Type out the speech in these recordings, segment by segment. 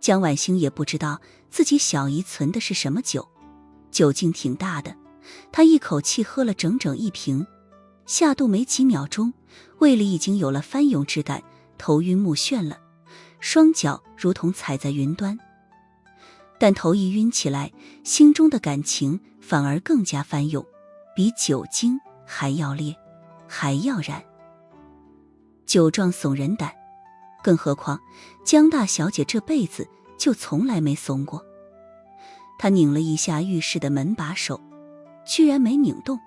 江婉星也不知道自己小姨存的是什么酒，酒劲挺大的，她一口气喝了整整1瓶，下肚没几秒钟，胃里已经有了翻涌之感，头晕目眩了，双脚如同踩在云端。但头一晕起来，心中的感情反而更加翻涌，比酒精还要烈，还要燃。酒壮怂人胆，更何况江大小姐这辈子就从来没怂过。她拧了一下浴室的门把手，居然没拧动。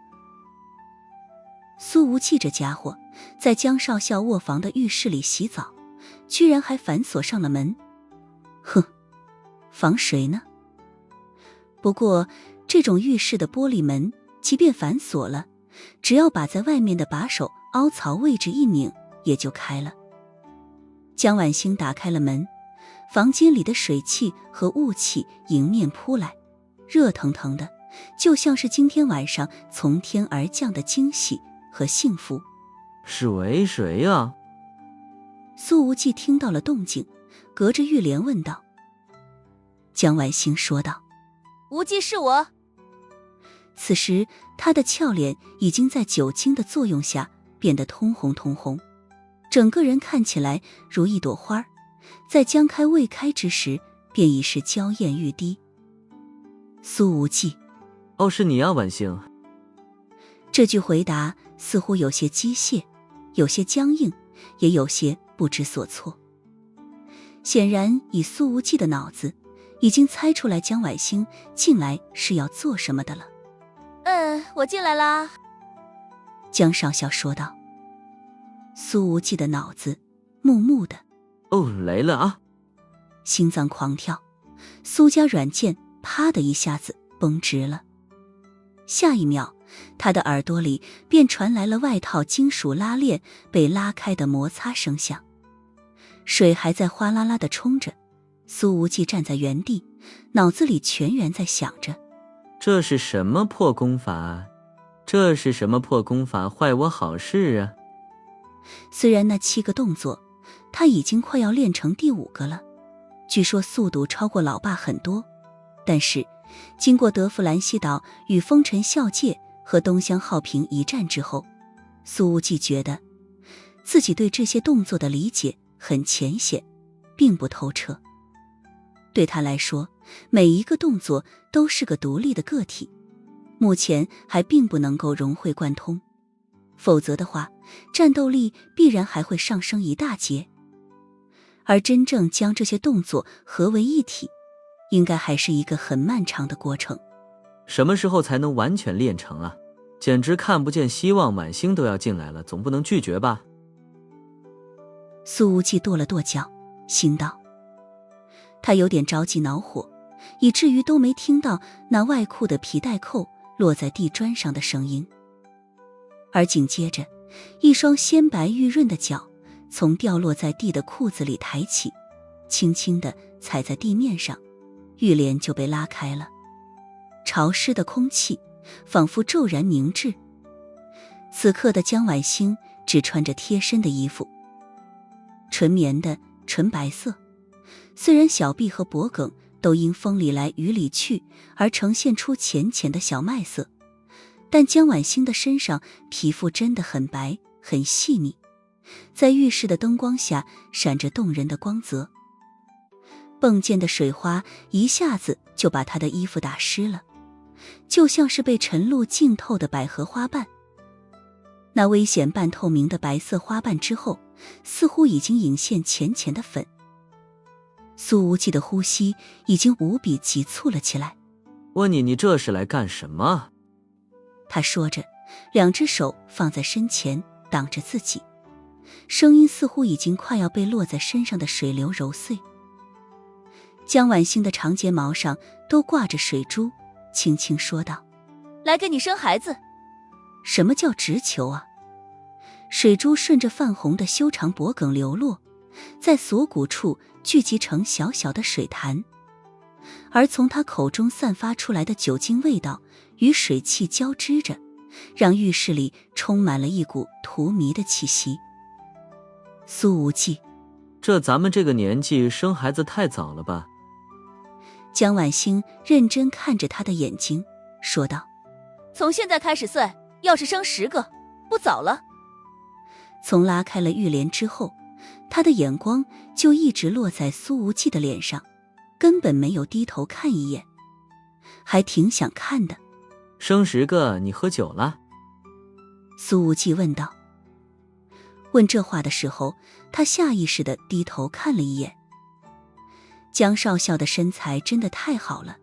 苏无忌这家伙在江少校卧房的浴室里洗澡，居然还反锁上了门。哼，防谁呢？不过这种浴室的玻璃门即便反锁了，只要把在外面的把手凹槽位置一拧，也就开了。江婉星打开了门，房间里的水汽和雾气迎面扑来，热腾腾的，就像是今天晚上从天而降的惊喜和幸福。谁啊？苏无忌听到了动静，隔着浴帘问道。江婉星说道：无忌，是我。此时他的俏脸已经在酒精的作用下变得通红通红，整个人看起来如一朵花，在将开未开之时便已是娇艳欲滴。苏无忌：哦，是你啊，婉星。这句回答似乎有些机械，有些僵硬，也有些不知所措。显然以苏无忌的脑子已经猜出来江婉星进来是要做什么的了。我进来啦。江少校说道。苏无忌的脑子木木的。哦，来了啊！心脏狂跳，苏家软件啪的一下子绷直了。下一秒，他的耳朵里便传来了外套金属拉链被拉开的摩擦声响。水还在哗啦啦地冲着，苏无忌站在原地，脑子里全然在想着：这是什么破功法？这是什么破功法，坏我好事啊！虽然那7个动作他已经快要练成第5个了，据说速度超过老爸很多，但是经过德芙兰西岛与风尘孝介和东乡浩平一战之后，苏无忌觉得自己对这些动作的理解很浅显，并不透彻。对他来说，每一个动作都是个独立的个体，目前还并不能够融会贯通，否则的话，战斗力必然还会上升一大截。而真正将这些动作合为一体，应该还是一个很漫长的过程。什么时候才能完全练成啊？简直看不见希望，婉星都要进来了，总不能拒绝吧？苏无忌跺了跺脚，心道。他有点着急恼火，以至于都没听到那外裤的皮带扣落在地砖上的声音。而紧接着，一双鲜白玉润的脚从掉落在地的裤子里抬起，轻轻地踩在地面上，浴帘就被拉开了。潮湿的空气仿佛骤然凝滞。此刻的江婉星只穿着贴身的衣服，纯棉的纯白色，虽然小臂和脖颈都因风里来雨里去而呈现出浅浅的小麦色，但江婉星的身上皮肤真的很白很细腻，在浴室的灯光下闪着动人的光泽。迸溅的水花一下子就把她的衣服打湿了，就像是被晨露浸透的百合花瓣。那危险半透明的白色花瓣之后，似乎已经隐现浅浅的粉。苏无忌的呼吸已经无比急促了起来。问你这是来干什么？他说着，两只手放在身前挡着自己，声音似乎已经快要被落在身上的水流揉碎。江婉星的长睫毛上都挂着水珠，轻轻说道：来给你生孩子。什么叫直球啊？水珠顺着泛红的修长脖颈流落，在锁骨处聚集成小小的水潭，而从他口中散发出来的酒精味道与水汽交织着，让浴室里充满了一股荼蘼的气息。苏无忌，这咱们这个年纪生孩子太早了吧？江晚星认真看着他的眼睛，说道：从现在开始算，要是生10个，不早了。从拉开了浴帘之后，他的眼光就一直落在苏无忌的脸上，根本没有低头看一眼，还挺想看的。生10个，你喝酒了？苏无忌问道。问这话的时候，他下意识地低头看了一眼。江少校的身材真的太好了，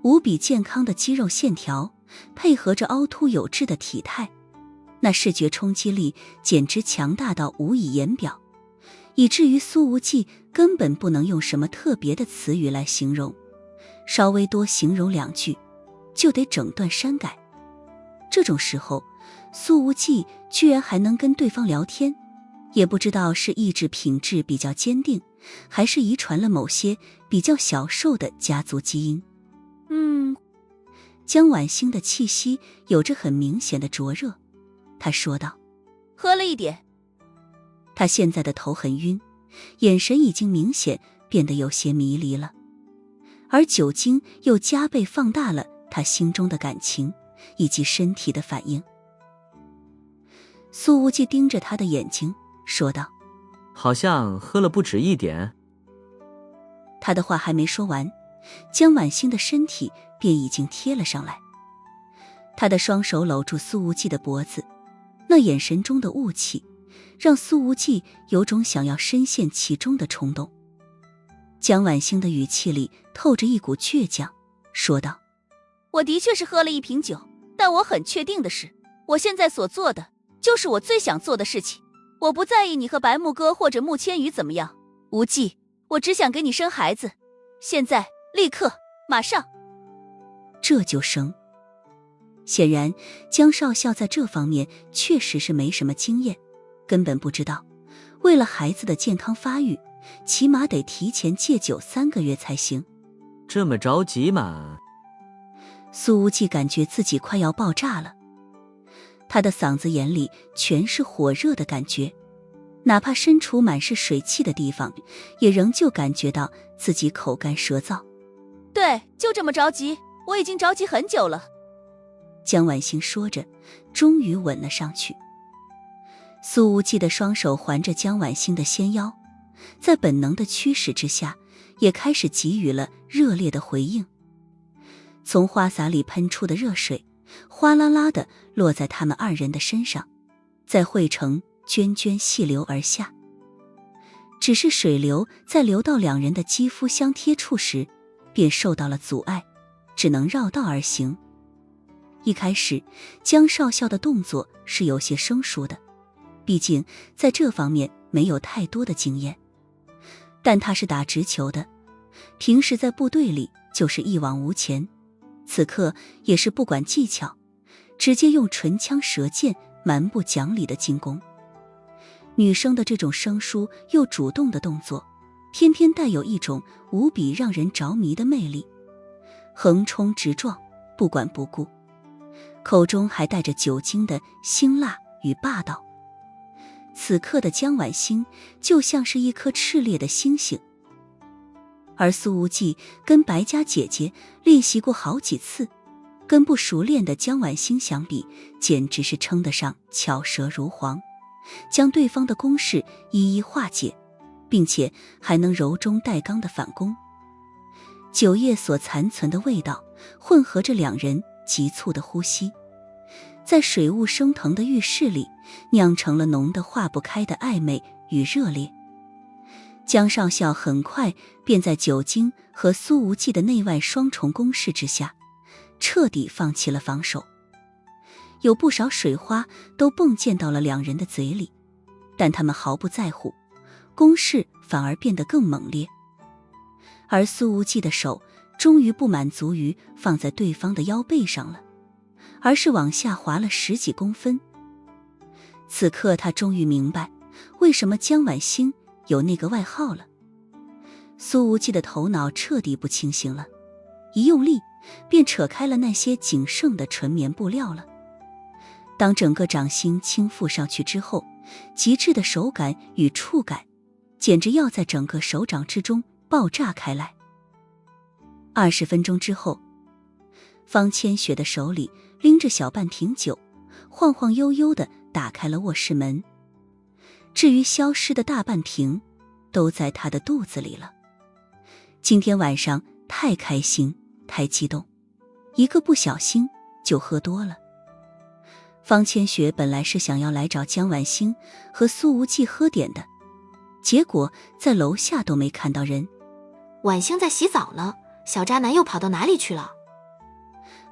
无比健康的肌肉线条，配合着凹凸有致的体态，那视觉冲击力简直强大到无以言表，以至于苏无忌根本不能用什么特别的词语来形容，稍微多形容2句，就得整段删改。这种时候，苏无忌居然还能跟对方聊天，也不知道是意志品质比较坚定，还是遗传了某些比较小受的家族基因。江晚星的气息有着很明显的灼热，他说道：喝了一点。他现在的头很晕，眼神已经明显变得有些迷离了，而酒精又加倍放大了他心中的感情以及身体的反应。苏无忌盯着他的眼睛说道：好像喝了不止1点。他的话还没说完，江晚星的身体便已经贴了上来，他的双手搂住苏无忌的脖子，那眼神中的雾气让苏无忌有种想要深陷其中的冲动。江晚星的语气里透着一股倔强，说道：我的确是喝了1瓶酒，但我很确定的是，我现在所做的就是我最想做的事情。我不在意你和白木哥或者穆千羽怎么样，无忌，我只想给你生孩子，现在，立刻，马上。这就生。显然江少校在这方面确实是没什么经验，根本不知道为了孩子的健康发育，起码得提前戒酒3个月才行。这么着急吗？苏无忌感觉自己快要爆炸了，他的嗓子眼里全是火热的感觉，哪怕身处满是水汽的地方，也仍旧感觉到自己口干舌燥。对，就这么着急，我已经着急很久了。江晚星说着，终于吻了上去。苏无忌的双手环着江晚星的纤腰，在本能的驱使之下，也开始给予了热烈的回应。从花洒里喷出的热水哗啦啦地落在他们2人的身上，再汇成涓涓细流而下。只是水流在流到2人的肌肤相贴处时，便受到了阻碍，只能绕道而行。一开始江少校的动作是有些生疏的，毕竟在这方面没有太多的经验，但他是打直球的，平时在部队里就是一往无前，此刻也是不管技巧，直接用唇枪舌剑蛮不讲理的进攻。女生的这种生疏又主动的动作，偏偏带有一种无比让人着迷的魅力，横冲直撞，不管不顾，口中还带着酒精的辛辣与霸道。此刻的江晚星就像是一颗炽烈的星星，而苏无忌跟白家姐姐练习过好几次，跟不熟练的江晚星相比，简直是称得上巧舌如簧，将对方的攻势一一化解，并且还能柔中带刚的反攻。酒液所残存的味道混合着2人急促的呼吸，在水雾升腾的浴室里酿成了浓得化不开的暧昧与热烈。江少校很快便在酒精和苏无忌的内外双重攻势之下，彻底放弃了防守。有不少水花都迸溅到了2人的嘴里，但他们毫不在乎，攻势反而变得更猛烈。而苏无忌的手终于不满足于放在对方的腰背上了，而是往下滑了10几公分。此刻他终于明白为什么江晚星有那个外号了。苏无忌的头脑彻底不清醒了，一用力便扯开了那些仅剩的纯棉布料了。当整个掌心倾覆上去之后，极致的手感与触感简直要在整个手掌之中爆炸开来。20分钟之后，方千雪的手里拎着小半瓶酒，晃晃悠悠地打开了卧室门。至于消失的大半瓶，都在她的肚子里了。今天晚上太开心，太激动，一个不小心就喝多了。方千雪本来是想要来找江晚星和苏无忌喝点的，结果在楼下都没看到人。晚星在洗澡了，小渣男又跑到哪里去了？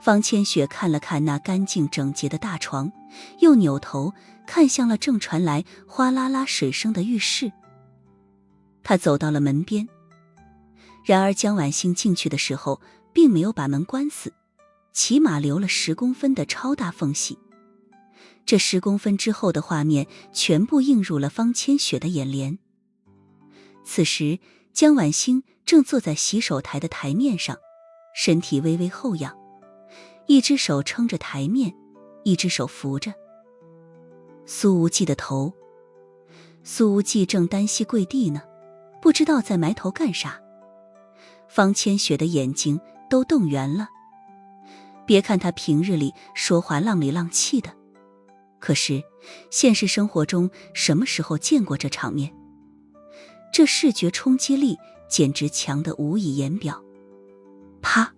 方千雪看了看那干净整洁的大床，又扭头看向了正传来哗啦啦水声的浴室。她走到了门边，然而江晚星进去的时候并没有把门关死，起码留了10公分的超大缝隙。这10公分之后的画面全部映入了方千雪的眼帘。此时江晚星正坐在洗手台的台面上，身体微微后仰，一只手撑着台面，一只手扶着苏无忌的头。苏无忌正单膝跪地呢，不知道在埋头干啥。方千雪的眼睛都瞪圆了。别看他平日里说话浪里浪气的，可是现实生活中什么时候见过这场面？这视觉冲击力简直强得无以言表。啪！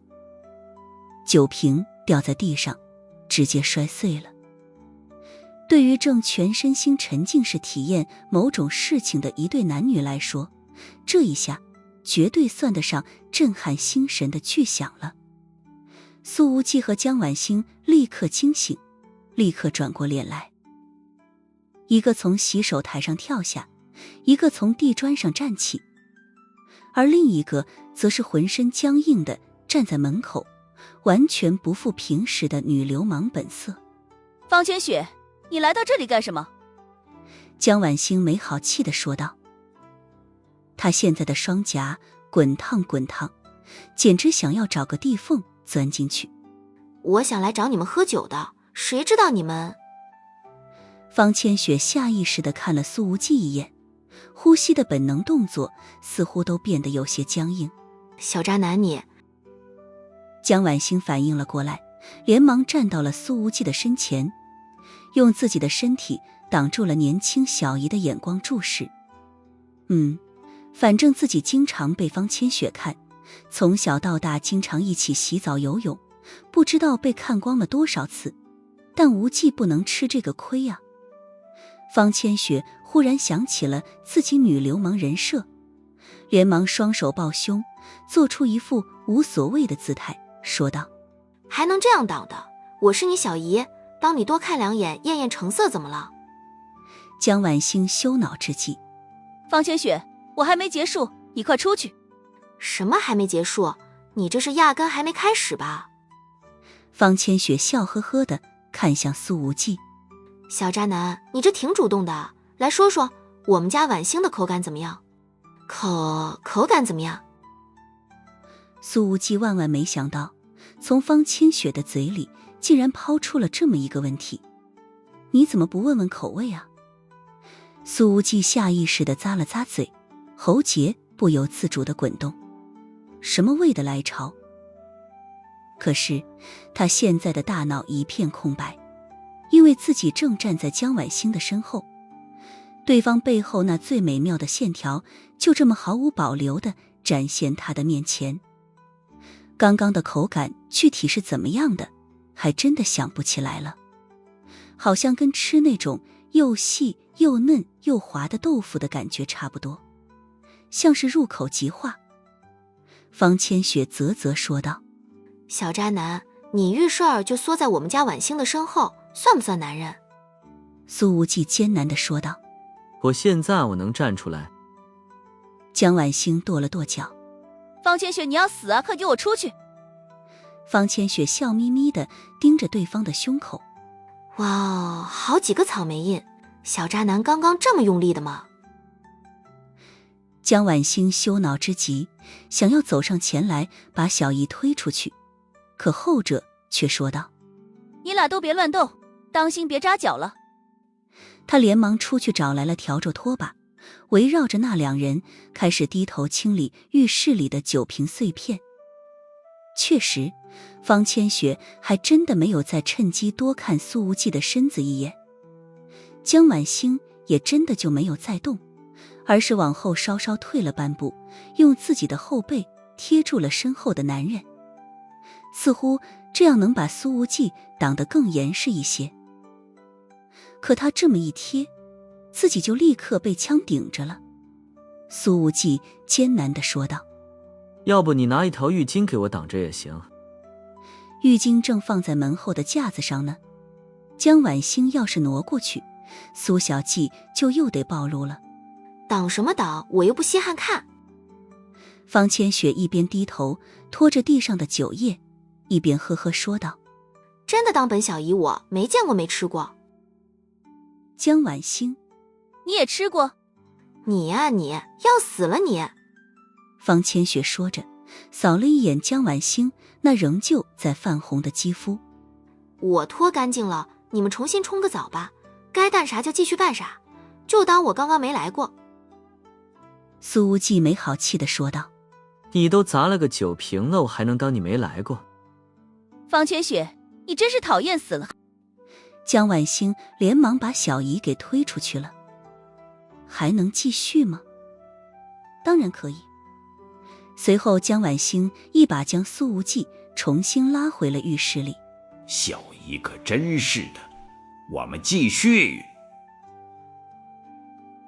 酒瓶掉在地上，直接摔碎了。对于正全身心沉浸式体验某种事情的一对男女来说，这一下绝对算得上震撼心神的巨响了。苏无忌和江晚星立刻惊醒，立刻转过脸来。一个从洗手台上跳下，一个从地砖上站起，而另一个则是浑身僵硬地站在门口，完全不复平时的女流氓本色。方千雪，你来到这里干什么？江晚星没好气地说道。她现在的双颊滚烫滚烫，简直想要找个地缝钻进去。我想来找你们喝酒的，谁知道你们……方千雪下意识地看了苏无忌一眼，呼吸的本能动作似乎都变得有些僵硬。小渣男你……江晚星反应了过来，连忙站到了苏无忌的身前，用自己的身体挡住了年轻小姨的眼光注视。反正自己经常被方千雪看，从小到大经常一起洗澡游泳，不知道被看光了多少次，但无忌不能吃这个亏啊。方千雪忽然想起了自己女流氓人设，连忙双手抱胸，做出一副无所谓的姿态，说道：还能这样挡的？我是你小姨，帮你多看2眼验验成色怎么了？江晚星羞恼之际，方千雪，我还没结束，你快出去。什么还没结束？你这是压根还没开始吧？方千雪笑呵呵地看向苏无忌。小渣男，你这挺主动的，来说说我们家晚星的口感怎么样？口感怎么样？苏无忌万万没想到，从方千雪的嘴里竟然抛出了这么一个问题。你怎么不问问口味啊？苏无忌下意识地咂了咂嘴，喉结不由自主地滚动。什么味的来潮？可是他现在的大脑一片空白，因为自己正站在江晚星的身后，对方背后那最美妙的线条就这么毫无保留地展现他的面前。刚刚的口感具体是怎么样的，还真的想不起来了，好像跟吃那种又细又嫩又滑的豆腐的感觉差不多，像是入口即化。方千雪啧啧说道：小渣男，你遇事儿就缩在我们家晚星的身后，算不算男人？苏无忌艰难地说道。我现在我能站出来。江晚星跺了跺脚。方千雪，你要死啊，快给我出去。方千雪笑眯眯地盯着对方的胸口。哇哦，好几个草莓印，小渣男刚刚这么用力的吗？江晚星羞恼之极，想要走上前来把小姨推出去，可后者却说道：你俩都别乱斗，当心别扎脚了。他连忙出去找来了笤帚拖把，围绕着那两人开始低头清理浴室里的酒瓶碎片。确实，方千雪还真的没有再趁机多看苏无忌的身子一眼。江晚星也真的就没有再动，而是往后稍稍退了半步，用自己的后背贴住了身后的男人，似乎这样能把苏无忌挡得更严实一些。可他这么一贴，自己就立刻被枪顶着了。苏无忌艰难地说道：要不你拿一条浴巾给我挡着也行。浴巾正放在门后的架子上呢，江晚星要是挪过去，苏小季就又得暴露了。挡什么挡，我又不稀罕看。方千雪一边低头拖着地上的酒液，一边呵呵说道：真的当本小姨我没见过没吃过。江晚星：你也吃过？你呀你，要死了你！方千雪说着，扫了一眼江晚星那仍旧在泛红的肌肤。我脱干净了，你们重新冲个澡吧，该干啥就继续干啥，就当我刚刚没来过。苏无忌没好气地说道：你都砸了个酒瓶了，我还能当你没来过？方千雪，你真是讨厌死了！江晚星连忙把小姨给推出去了。还能继续吗？当然可以。随后江晚星一把将苏无忌重新拉回了浴室里。小姨可真是的，我们继续。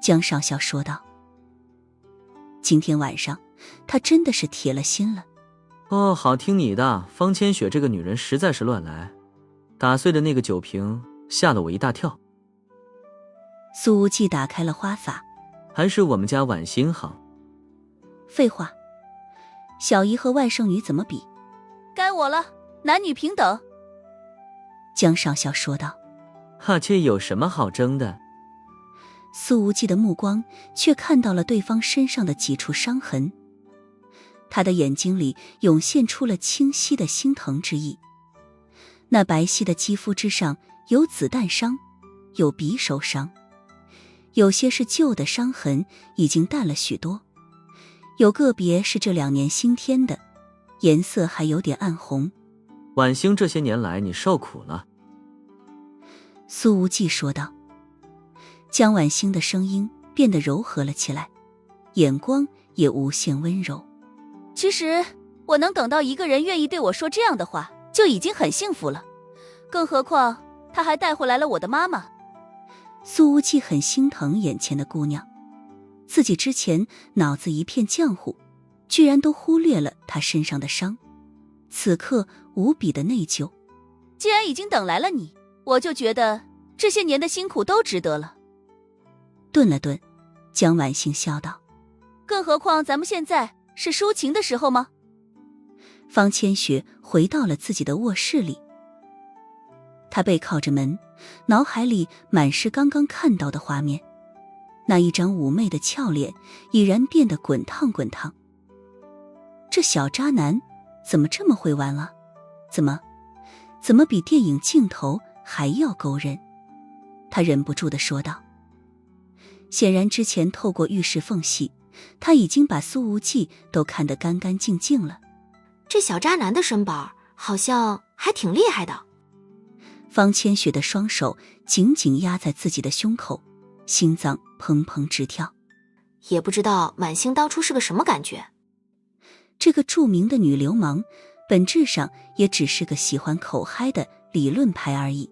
江少校说道。今天晚上他真的是铁了心了。哦，好听你的，方千雪这个女人实在是乱来，打碎的那个酒瓶吓了我一大跳。苏无忌打开了花洒。还是我们家晚星好。废话，小姨和外甥女怎么比？该我了，男女平等。江少校说道。哈，这有什么好争的？苏无忌的目光却看到了对方身上的几处伤痕，他的眼睛里涌现出了清晰的心疼之意。那白皙的肌肤之上有子弹伤，有匕首伤，有些是旧的伤痕已经淡了许多，有个别是这2年新添的，颜色还有点暗红。晚星这些年来你受苦了。苏无忌说道。江晚星的声音变得柔和了起来，眼光也无限温柔。其实我能等到一个人愿意对我说这样的话，就已经很幸福了，更何况他还带回来了我的妈妈。苏无忌很心疼眼前的姑娘，自己之前脑子一片浆糊，居然都忽略了她身上的伤，此刻无比的内疚。既然已经等来了你，我就觉得这些年的辛苦都值得了。顿了顿，江晚星笑道：更何况咱们现在是抒情的时候吗？方千雪回到了自己的卧室里，她背靠着门，脑海里满是刚刚看到的画面，那一张妩媚的俏脸已然变得滚烫滚烫。这小渣男怎么这么会玩啊？怎么比电影镜头还要勾人？他忍不住地说道。显然之前透过浴室缝隙，他已经把苏无忌都看得干干净净了。这小渣男的身板好像还挺厉害的。方千雪的双手紧紧压在自己的胸口，心脏砰砰直跳。也不知道满星当初是个什么感觉。这个著名的女流氓本质上也只是个喜欢口嗨的理论派而已。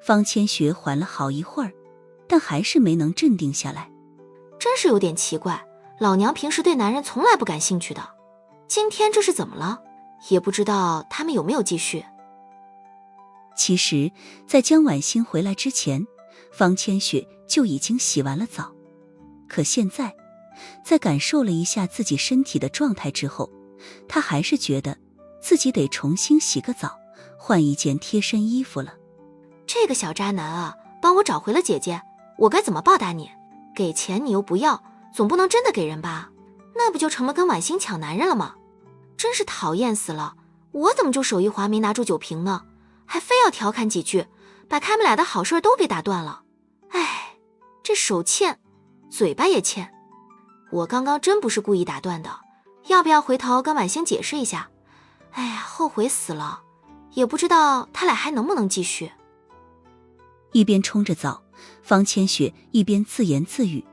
方千雪缓了好一会儿，但还是没能镇定下来。真是有点奇怪，老娘平时对男人从来不感兴趣的，今天这是怎么了？也不知道他们有没有继续。其实在江晚星回来之前，方千雪就已经洗完了澡，可现在在感受了一下自己身体的状态之后，她还是觉得自己得重新洗个澡，换一件贴身衣服了。这个小渣男啊，帮我找回了姐姐，我该怎么报答你？给钱你又不要，总不能真的给人吧？那不就成了跟婉欣抢男人了吗？真是讨厌死了，我怎么就手一滑没拿住酒瓶呢？还非要调侃几句，把他们俩的好事都给打断了。哎，这手欠嘴巴也欠。我刚刚真不是故意打断的，要不要回头跟婉星解释一下？哎呀，后悔死了，也不知道他俩还能不能继续。一边冲着澡，方千雪一边自言自语，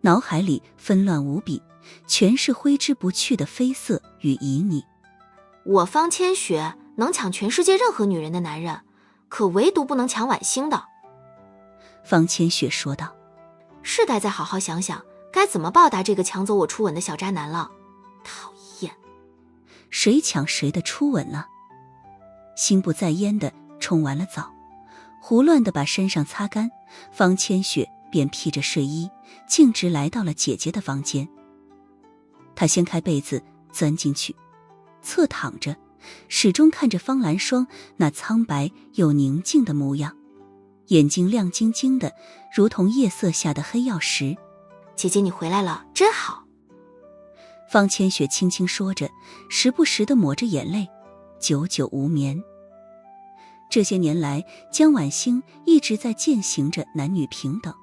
脑海里纷乱无比，全是挥之不去的绯色与旖旎。我方千雪能抢全世界任何女人的男人，可唯独不能抢婉星的。方千雪说道，是该再好好想想该怎么报答这个抢走我初吻的小渣男了。讨厌，谁抢谁的初吻了？心不在焉地冲完了澡，胡乱地把身上擦干，方千雪便披着睡衣径直来到了姐姐的房间。她掀开被子钻进去，侧躺着，始终看着方兰霜那苍白又宁静的模样，眼睛亮晶晶的，如同夜色下的黑曜石。姐姐你回来了，真好。方千雪轻轻说着，时不时地抹着眼泪，久久无眠。这些年来，江婉星一直在践行着男女平等，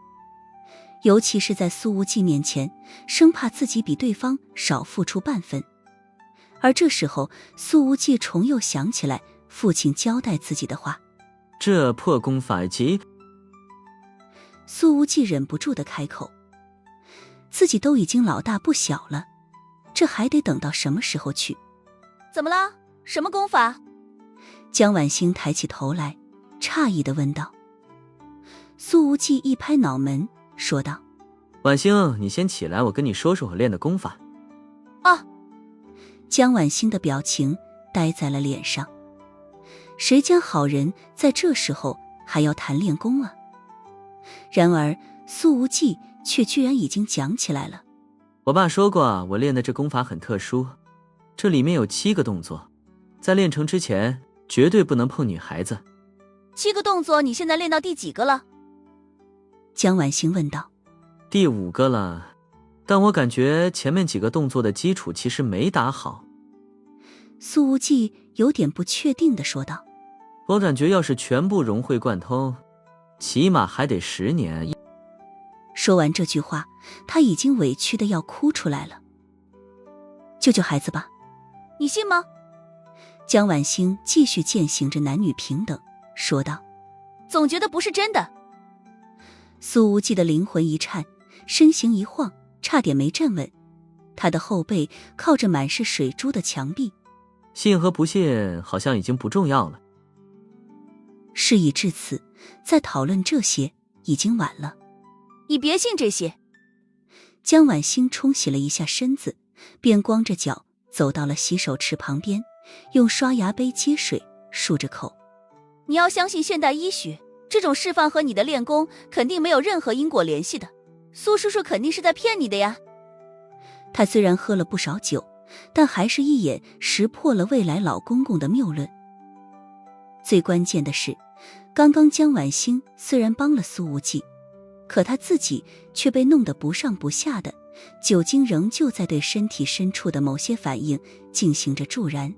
尤其是在苏无忌面前，生怕自己比对方少付出半分。而这时候，苏无忌重又想起来父亲交代自己的话，这破功法极……苏无忌忍不住地开口，自己都已经老大不小了，这还得等到什么时候去？怎么了？什么功法？江婉星抬起头来，诧异地问道。苏无忌一拍脑门，说道：婉星，你先起来，我跟你说说我练的功法。啊！江婉星的表情呆在了脸上，谁家好人在这时候还要谈练功啊？然而苏无忌却居然已经讲起来了。我爸说过，我练的这功法很特殊，这里面有7个动作，在练成之前绝对不能碰女孩子。7个动作，你现在练到第几个了？江婉星问道。第5个了，但我感觉前面几个动作的基础其实没打好。苏无忌有点不确定地说道。我感觉要是全部融会贯通，起码还得10年。说完这句话，他已经委屈得要哭出来了。救救孩子吧！你信吗？江婉星继续践行着男女平等，说道。总觉得不是真的。苏无忌的灵魂一颤，身形一晃，差点没站稳。他的后背靠着满是水珠的墙壁。信和不信好像已经不重要了。事已至此，再讨论这些已经晚了。你别信这些。江婉星冲洗了一下身子，便光着脚走到了洗手池旁边，用刷牙杯接水，漱着口。你要相信现代医学，这种示范和你的练功肯定没有任何因果联系的。苏叔叔肯定是在骗你的呀。他虽然喝了不少酒，但还是一眼识破了未来老公公的谬论。最关键的是，刚刚江婉星虽然帮了苏无忌，可他自己却被弄得不上不下的，酒精仍旧在对身体深处的某些反应进行着助燃。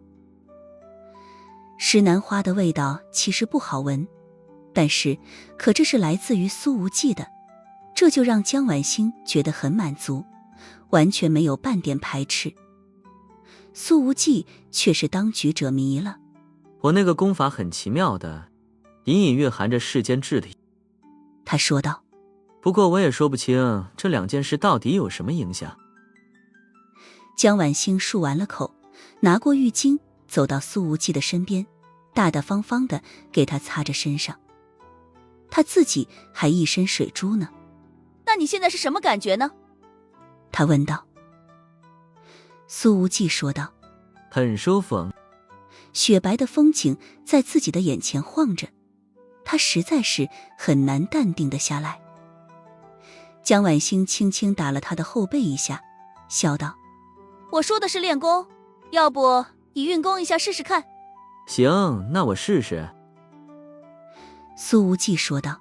石楠花的味道其实不好闻，但是可这是来自于苏无忌的，这就让江婉星觉得很满足，完全没有半点排斥。苏无忌却是当局者迷了。我那个功法很奇妙的，隐隐蕴含着世间智理。他说道。不过我也说不清这2件事到底有什么影响。江婉星漱完了口，拿过浴巾，走到苏无忌的身边，大大方方地给他擦着身上。他自己还一身水珠呢。那你现在是什么感觉呢？他问道。苏无忌说道。很舒服。雪白的风景在自己的眼前晃着，他实在是很难淡定得下来。江婉星轻轻打了他的后背一下，笑道。我说的是练功，要不你运功一下试试看？行，那我试试。苏无忌说道。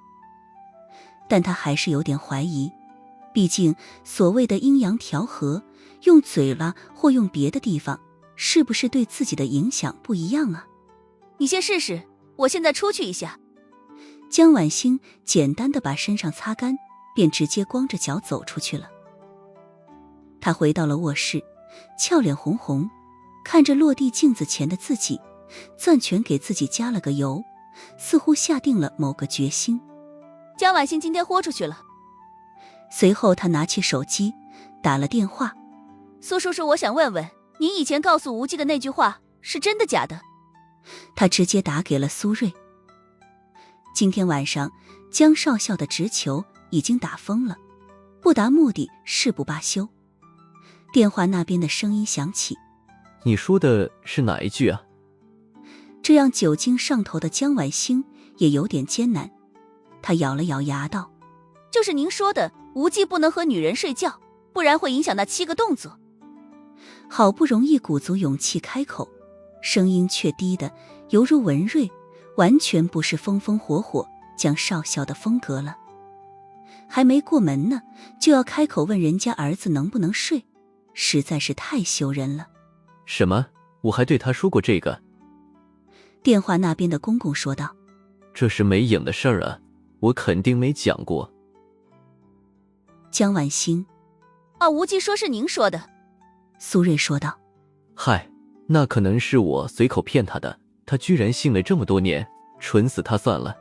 但他还是有点怀疑，毕竟所谓的阴阳调和，用嘴了或用别的地方，是不是对自己的影响不一样啊？你先试试，我现在出去一下。江婉星简单地把身上擦干，便直接光着脚走出去了。他回到了卧室，俏脸红红，看着落地镜子前的自己，攥拳给自己加了个油，似乎下定了某个决心。江婉欣今天豁出去了。随后他拿起手机打了电话。苏叔叔，我想问问，您以前告诉无忌的那句话是真的假的？他直接打给了苏瑞。今天晚上江少校的直球已经打疯了，不达目的誓不罢休。电话那边的声音响起，你说的是哪一句啊？这让酒精上头的江婉星也有点艰难。他咬了咬牙道，就是您说的无忌不能和女人睡觉，不然会影响那7个动作。好不容易鼓足勇气开口，声音却低得犹如文瑞，完全不是风风火火江少校的风格了。还没过门呢，就要开口问人家儿子能不能睡，实在是太羞人了。什么？我还对他说过这个？电话那边的公公说道，这是没影的事儿啊，我肯定没讲过。江婉星，无忌说是您说的。苏瑞说道，嗨，那可能是我随口骗他的，他居然信了这么多年，蠢死他算了。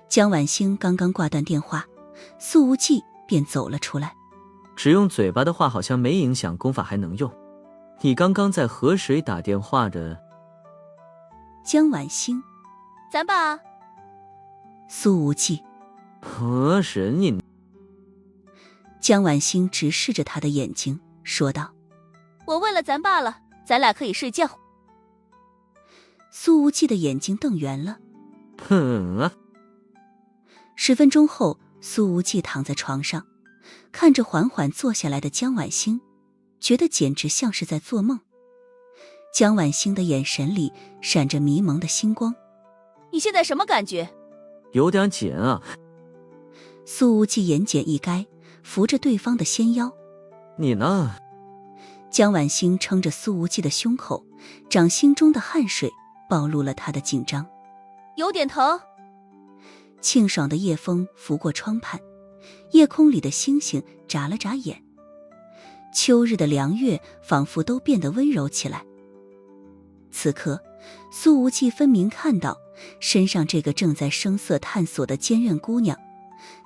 江婉星刚刚挂断电话，苏无忌便走了出来。只用嘴巴的话好像没影响，功法还能用。你刚刚在和谁打电话的？江婉星，咱爸。苏无忌，和神你。江婉星直视着他的眼睛说道，我问了咱爸了，咱俩可以睡觉。苏无忌的眼睛瞪圆了。哼啊10分钟后，苏无忌躺在床上，看着缓缓坐下来的江婉星，觉得简直像是在做梦。江婉星的眼神里闪着迷蒙的星光。你现在什么感觉？有点紧啊。苏无忌眼睑一该，扶着对方的纤腰。你呢？江婉星撑着苏无忌的胸口，掌心中的汗水暴露了他的紧张。有点疼。清爽的夜风拂过窗畔，夜空里的星星眨了眨眼，秋日的凉月仿佛都变得温柔起来。此刻苏无忌分明看到身上这个正在声色探索的坚韧姑娘，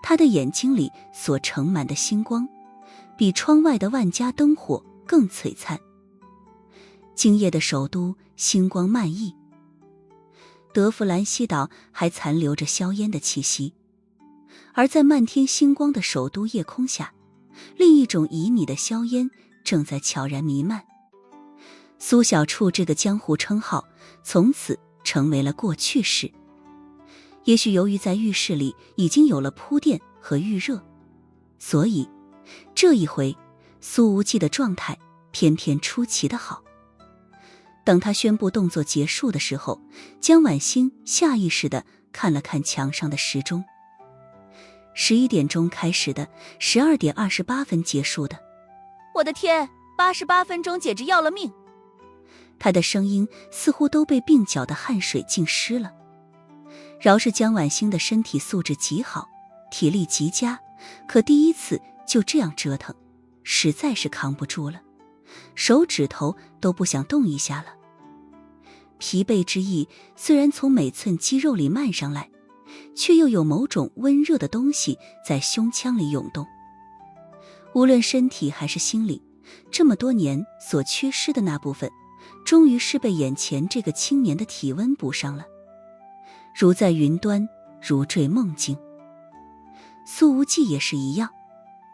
她的眼睛里所盛满的星光比窗外的万家灯火更璀璨。今夜的首都星光漫溢，德弗兰西岛还残留着硝烟的气息，而在漫天星光的首都夜空下，另一种旖旎的硝烟正在悄然弥漫。苏小处这个江湖称号从此成为了过去式。也许由于在浴室里已经有了铺垫和预热，所以这一回苏无忌的状态偏偏出奇的好。等他宣布动作结束的时候，江婉星下意识地看了看墙上的时钟，11点钟开始的，12点28分结束的。我的天，88分钟简直要了命。他的声音似乎都被鬓角的汗水浸湿了。饶是江婉星的身体素质极好，体力极佳，可第一次就这样折腾，实在是扛不住了，手指头都不想动一下了。疲惫之意虽然从每寸肌肉里漫上来，却又有某种温热的东西在胸腔里涌动。无论身体还是心理，这么多年所缺失的那部分，终于是被眼前这个青年的体温补上了，如在云端，如坠梦境。苏无忌也是一样，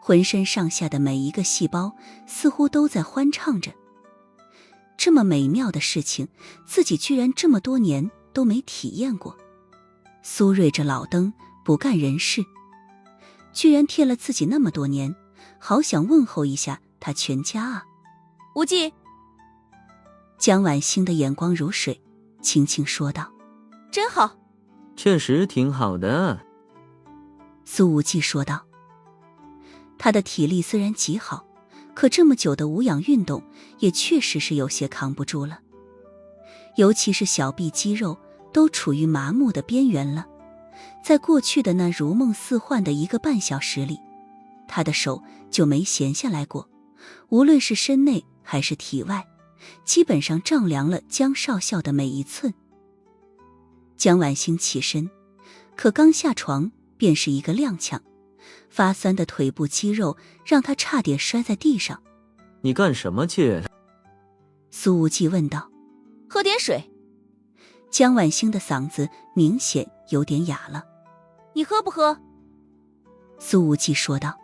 浑身上下的每一个细胞似乎都在欢唱着。这么美妙的事情，自己居然这么多年都没体验过。苏瑞这老登不干人事，居然骗了自己那么多年，好想问候一下他全家啊。无忌。江婉星的眼光如水，轻轻说道，真好。确实挺好的。苏无忌说道，他的体力虽然极好，可这么久的无氧运动也确实是有些扛不住了，尤其是小臂肌肉都处于麻木的边缘了，在过去的那如梦似幻的1个半小时里，他的手就没闲下来过，无论是身内还是体外，基本上丈量了江少校的每一寸。江晚星起身，可刚下床便是一个踉跄，发酸的腿部肌肉让他差点摔在地上。你干什么去？苏无忌问道。喝点水。江晚星的嗓子明显有点哑了。你喝不喝？苏无忌说道。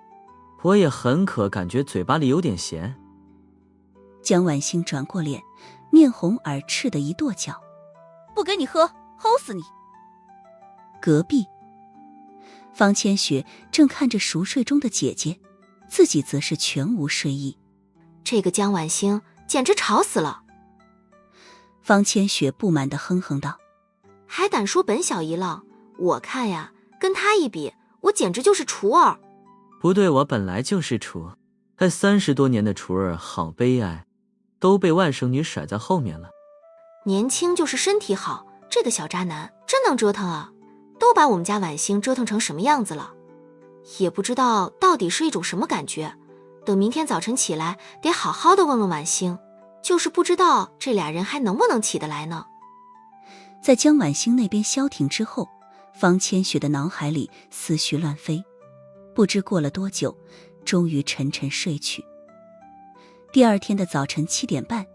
我也很渴，感觉嘴巴里有点咸。江晚星转过脸，面红耳赤的一跺脚。不给你喝，齁死你！隔壁，方千雪正看着熟睡中的姐姐，自己则是全无睡意。这个江晚星简直吵死了。方千雪不满地哼哼道。还敢说本小姨浪，我看呀，跟她一比，我简直就是雏儿。不对，我本来就是雏，才30多年的雏儿，好悲哀，都被外甥女甩在后面了。年轻就是身体好，这个小渣男真能折腾啊，都把我们家晚星折腾成什么样子了，也不知道到底是一种什么感觉。等明天早晨起来，得好好的问问晚星，就是不知道这俩人还能不能起得来呢。在江晚星那边消停之后，方千雪的脑海里思绪乱飞，不知过了多久，终于沉沉睡去。第二天的早晨7点半，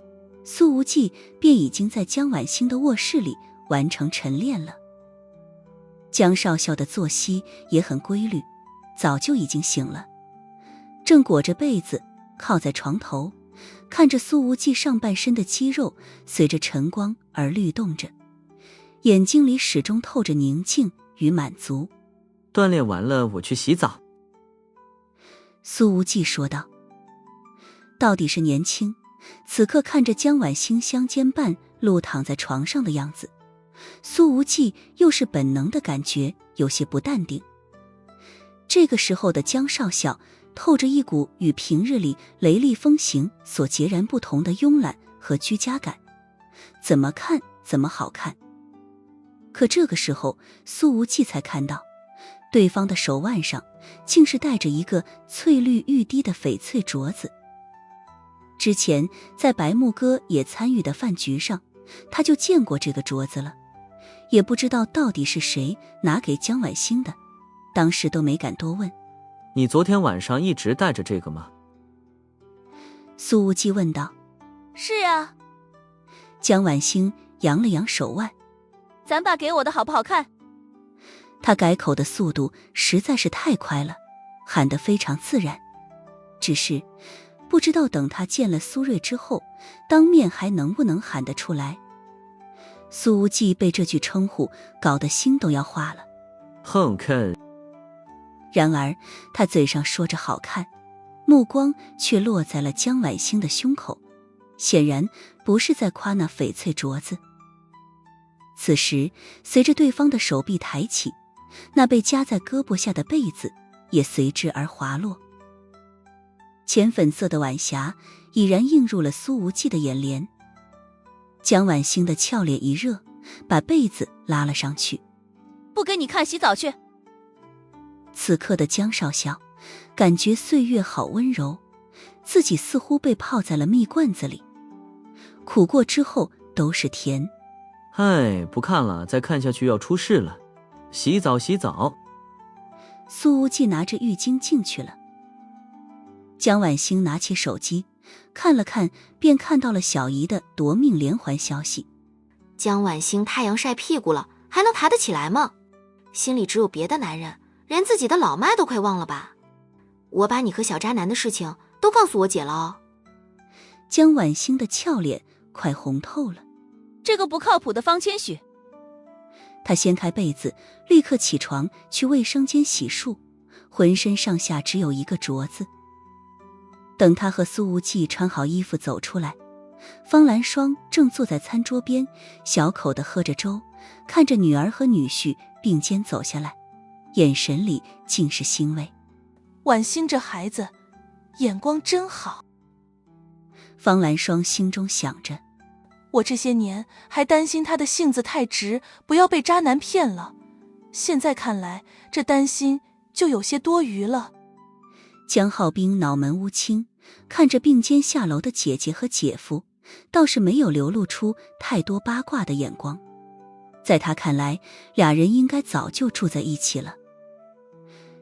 苏无忌便已经在江晚星的卧室里完成晨练了。江少校的作息也很规律，早就已经醒了，正裹着被子靠在床头，看着苏无忌上半身的肌肉随着晨光而律动着，眼睛里始终透着宁静与满足。锻炼完了，我去洗澡。苏无忌说道。到底是年轻，此刻看着江晚星相肩半露躺在床上的样子，苏无忌又是本能的感觉有些不淡定。这个时候的江少校透着一股与平日里雷厉风行所截然不同的慵懒和居家感，怎么看怎么好看。可这个时候苏无忌才看到，对方的手腕上竟是戴着一个翠绿欲滴的翡翠镯子。之前在白木哥也参与的饭局上，他就见过这个镯子了，也不知道到底是谁拿给江晚星的，当时都没敢多问。你昨天晚上一直戴着这个吗？苏无忌问道。是啊。江晚星扬了扬手腕。咱爸给我的好不好看？他改口的速度实在是太快了，喊得非常自然。只是不知道等他见了苏瑞之后，当面还能不能喊得出来。苏无忌被这句称呼搞得心都要化了。好看。然而他嘴上说着好看，目光却落在了江晚星的胸口，显然不是在夸那翡翠镯子。此时随着对方的手臂抬起，那被夹在胳膊下的被子也随之而滑落。浅粉色的晚霞已然映入了苏无忌的眼帘。江晚星的俏脸一热，把被子拉了上去。不给你看，洗澡去。此刻的江少校感觉岁月好温柔，自己似乎被泡在了蜜罐子里，苦过之后都是甜。哎，不看了，再看下去要出事了。洗澡洗澡。苏无忌拿着浴巾进去了。江晚星拿起手机看了看，便看到了小姨的夺命连环消息。江晚星太阳晒屁股了，还能爬得起来吗？心里只有别的男人，连自己的老妈都快忘了吧。我把你和小渣男的事情都告诉我姐了哦。江晚星的俏脸快红透了。这个不靠谱的方千雪。他掀开被子，立刻起床去卫生间洗漱，浑身上下只有一个镯子。等他和苏无忌穿好衣服走出来，方兰霜正坐在餐桌边，小口地喝着粥，看着女儿和女婿并肩走下来，眼神里尽是欣慰。晚星这孩子眼光真好。方兰霜心中想着，我这些年还担心他的性子太直，不要被渣男骗了，现在看来，这担心就有些多余了。江浩斌脑门乌青，看着并肩下楼的姐姐和姐夫，倒是没有流露出太多八卦的眼光。在他看来，俩人应该早就住在一起了。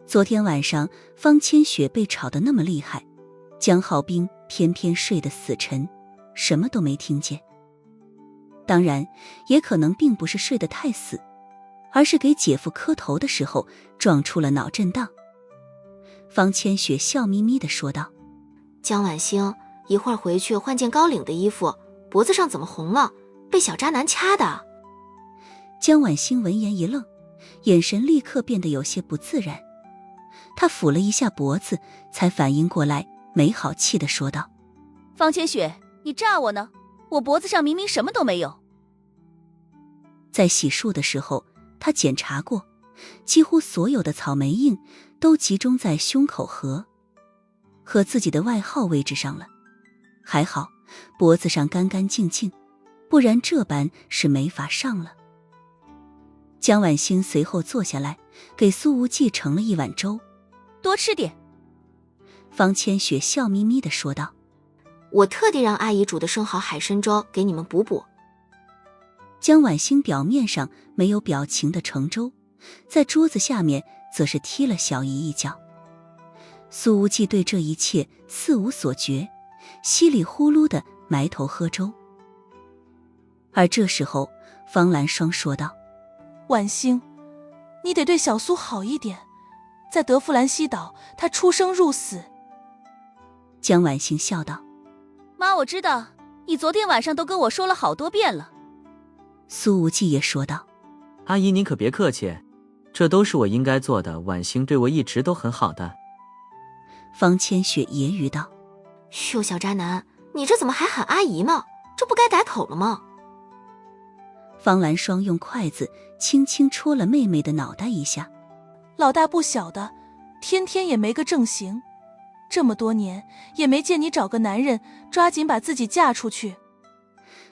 昨天晚上方千雪被吵得那么厉害，江浩斌偏偏睡得死沉，什么都没听见。当然，也可能并不是睡得太死，而是给姐夫磕头的时候撞出了脑震荡。方千雪笑眯眯地说道：江晚星，一会儿回去换件高领的衣服，脖子上怎么红了？被小渣男掐的。江晚星闻言一愣，眼神立刻变得有些不自然。他抚了一下脖子，才反应过来，没好气地说道：方千雪，你诈我呢？我脖子上明明什么都没有。在洗漱的时候，他检查过，几乎所有的草莓印都集中在胸口和自己的外号位置上了。还好脖子上干干净净，不然这般是没法上了。江晚星随后坐下来，给苏无忌盛了一碗粥。多吃点。方千雪笑眯眯地说道：我特地让阿姨煮的生蚝海参粥给你们补补。江晚星表面上没有表情的盛粥，在桌子下面则是踢了小姨一脚。苏无忌对这一切似无所觉，稀里呼噜地埋头喝粥。而这时候方兰霜说道：晚星，你得对小苏好一点，在德芙兰西岛她出生入死。江晚星笑道：妈，我知道，你昨天晚上都跟我说了好多遍了。苏无忌也说道：阿姨您可别客气，这都是我应该做的，晚星对我一直都很好的。方千雪揶揄道：咻，小渣男，你这怎么还喊阿姨呢？这不该改口了吗？方兰霜用筷子轻轻戳了妹妹的脑袋一下。老大不小的，天天也没个正形，这么多年也没见你找个男人抓紧把自己嫁出去。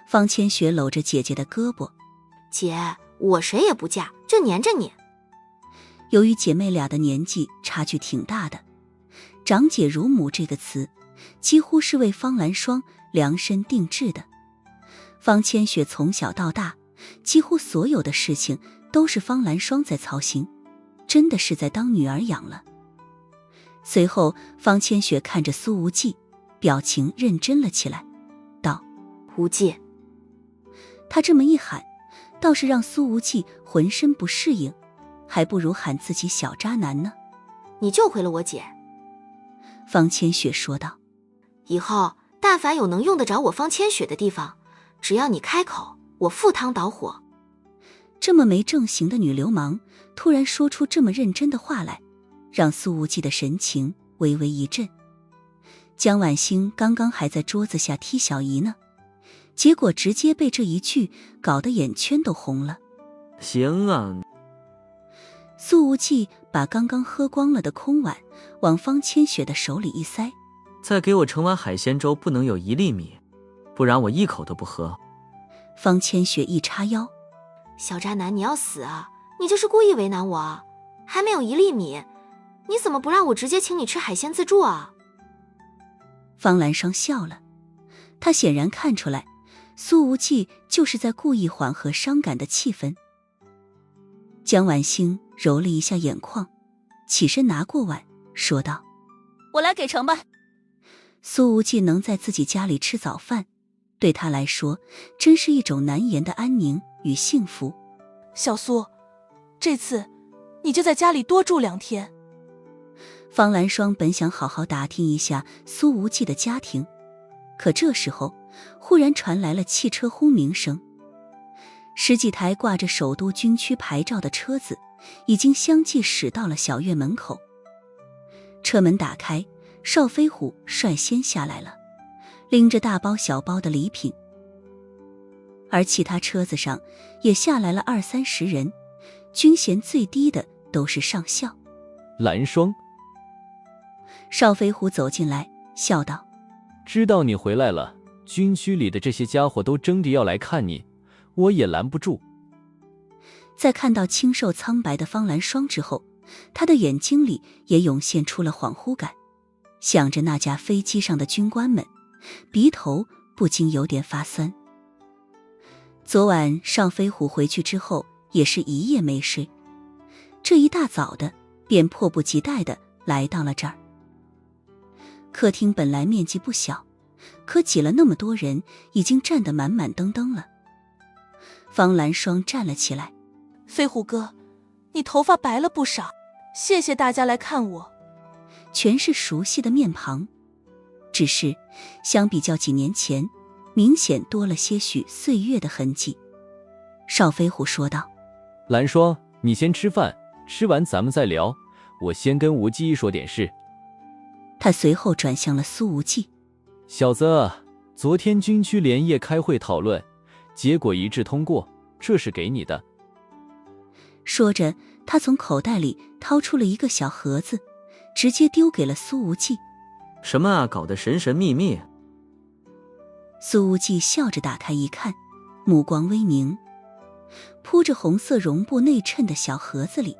方千雪搂着姐姐的胳膊：姐，我谁也不嫁，就黏着你。由于姐妹俩的年纪差距挺大的，长姐如母这个词几乎是为方兰霜量身定制的。方千雪从小到大，几乎所有的事情都是方兰霜在操心，真的是在当女儿养了。随后方千雪看着苏无忌，表情认真了起来，道：无忌。他这么一喊，倒是让苏无忌浑身不适应，还不如喊自己小渣男呢。你救回了我姐。方千雪说道：以后但凡有能用得着我方千雪的地方，只要你开口，我赴汤蹈火。这么没正形的女流氓突然说出这么认真的话来，让苏无忌的神情微微一震。江晚星刚刚还在桌子下踢小姨呢，结果直接被这一句搞得眼圈都红了。行啊。苏无忌把刚刚喝光了的空碗往方千雪的手里一塞：再给我盛碗海鲜粥，不能有1粒米，不然我一口都不喝。方千雪一叉腰：小渣男，你要死啊！你就是故意为难我啊！还没有1粒米，你怎么不让我直接请你吃海鲜自助啊？方兰霜笑了，他显然看出来苏无忌就是在故意缓和伤感的气氛。江晚星揉了一下眼眶，起身拿过碗说道：我来给盛吧。苏无忌能在自己家里吃早饭，对他来说真是一种难言的安宁与幸福。小苏，这次你就在家里多住2天。方兰霜本想好好打听一下苏无忌的家庭，可这时候忽然传来了汽车轰鸣声。10几台挂着首都军区牌照的车子已经相继驶到了小院门口。车门打开，邵飞虎率先下来了，拎着大包小包的礼品，而其他车子上也下来了20-30人，军衔最低的都是上校。蓝霜，邵飞虎走进来笑道：知道你回来了，军区里的这些家伙都争着要来看你，我也拦不住。在看到清瘦苍白的方兰霜之后，他的眼睛里也涌现出了恍惚感，想着那架飞机上的军官们，鼻头不禁有点发酸。昨晚邵飞虎回去之后也是一夜没睡，这一大早的便迫不及待地来到了这儿。客厅本来面积不小，可挤了那么多人，已经站得满满登登了。方兰霜站了起来，飞虎哥，你头发白了不少，谢谢大家来看我。全是熟悉的面庞，只是相比较几年前，明显多了些许岁月的痕迹。邵飞虎说道：兰霜，你先吃饭，吃完咱们再聊，我先跟无忌说点事。他随后转向了苏无忌：小子，昨天军区连夜开会讨论，结果一致通过，这是给你的。说着，他从口袋里掏出了一个小盒子，直接丢给了苏无忌。什么啊，搞得神神秘秘。苏无忌笑着打开一看，目光微凝，铺着红色绒布内衬的小盒子里，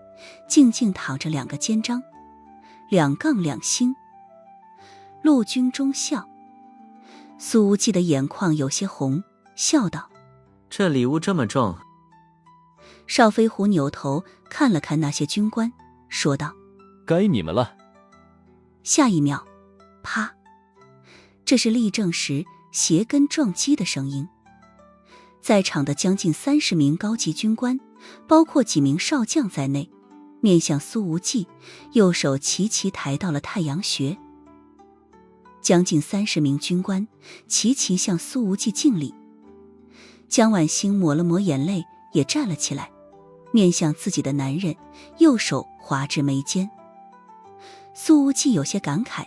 静静躺着2个肩章，2杠2星，陆军中校。苏无忌的眼眶有些红，笑道：这礼物这么重。邵飞虎扭头看了看那些军官，说道：该你们了。下一秒，啪，这是立正时鞋跟撞击的声音。在场的将近30名高级军官，包括几名少将在内，面向苏无忌，右手齐齐抬到了太阳穴。将近30名军官齐齐向苏无忌敬礼。江晚星抹了抹眼泪，也站了起来，面向自己的男人，右手划至眉间。苏无忌有些感慨，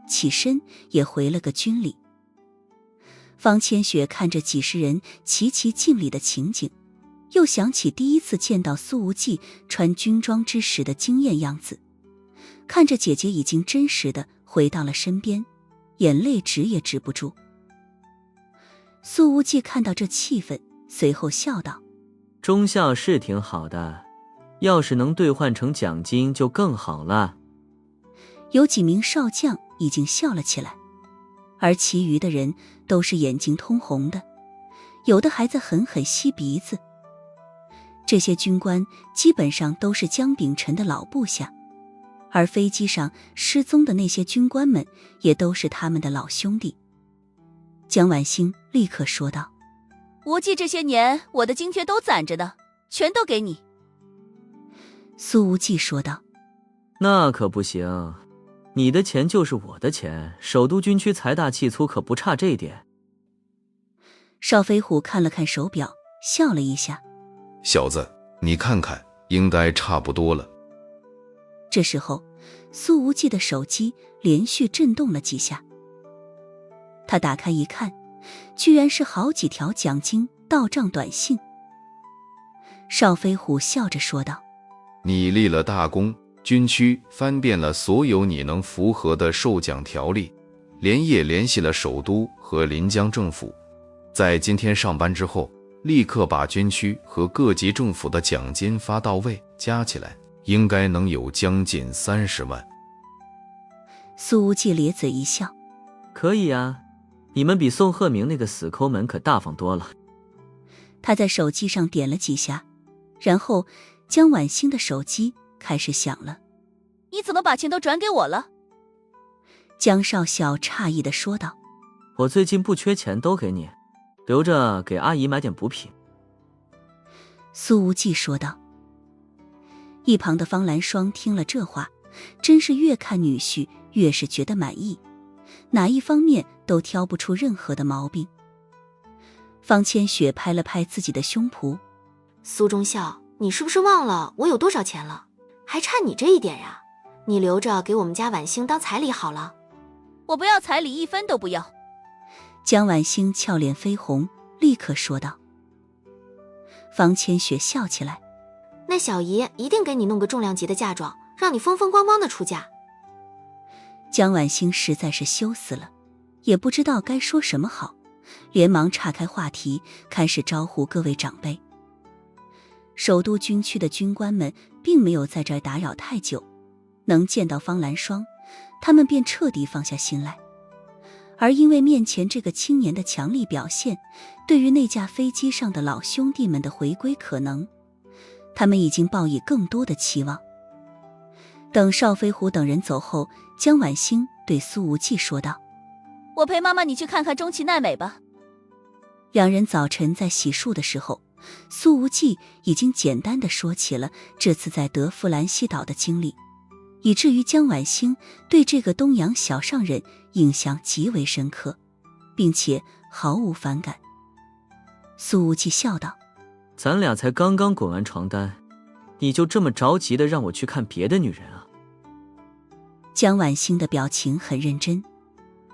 起身也回了个军礼。方千雪看着几十人齐齐敬礼的情景，又想起第一次见到苏无忌穿军装之时的惊艳样子，看着姐姐已经真实的回到了身边，眼泪止也止不住。苏无忌看到这气氛，随后笑道：中校是挺好的，要是能兑换成奖金就更好了。有几名少将已经笑了起来，而其余的人都是眼睛通红的，有的还在狠狠吸鼻子。这些军官基本上都是江秉辰的老部下，而飞机上失踪的那些军官们也都是他们的老兄弟。江晚星立刻说道：无忌这些年我的津贴都攒着的，全都给你。苏无忌说道：那可不行，你的钱就是我的钱，首都军区财大气粗，可不差这一点。邵飞虎看了看手表，笑了一下：小子，你看看，应该差不多了。这时候，苏无忌的手机连续震动了几下。他打开一看，居然是好几条奖金到账短信。邵飞虎笑着说道：你立了大功，军区翻遍了所有你能符合的授奖条例，连夜联系了首都和临江政府，在今天上班之后，立刻把军区和各级政府的奖金发到位，加起来应该能有将近30万。苏无忌咧嘴一笑：可以啊，你们比宋鹤鸣那个死抠门可大方多了。他在手机上点了几下，然后江晚星的手机开始响了。你怎么把钱都转给我了？江少校诧异地说道：我最近不缺钱，都给你，留着给阿姨买点补品。苏无忌说道。一旁的方兰霜听了这话，真是越看女婿越是觉得满意，哪一方面都挑不出任何的毛病。方千雪拍了拍自己的胸脯：苏中校，你是不是忘了我有多少钱了？还差你这一点呀，你留着给我们家晚星当彩礼好了。我不要彩礼，1分都不要。江晚星俏脸绯红，立刻说道。方千雪笑起来：那小姨一定给你弄个重量级的嫁妆，让你风风光光的出嫁。江晚星实在是羞死了，也不知道该说什么好，连忙岔开话题，开始招呼各位长辈。首都军区的军官们并没有在这儿打扰太久，能见到方兰霜，他们便彻底放下心来。而因为面前这个青年的强力表现，对于那架飞机上的老兄弟们的回归可能，他们已经抱以更多的期望。等邵飞虎等人走后，江晚星对苏无忌说道：我陪妈妈你去看看中崎奈美吧。两人早晨在洗漱的时候，苏无忌已经简单地说起了这次在德弗兰西岛的经历，以至于江晚星对这个东洋小上人印象极为深刻，并且毫无反感。苏无忌笑道：咱俩才刚刚滚完床单，你就这么着急的让我去看别的女人啊？江晚星的表情很认真，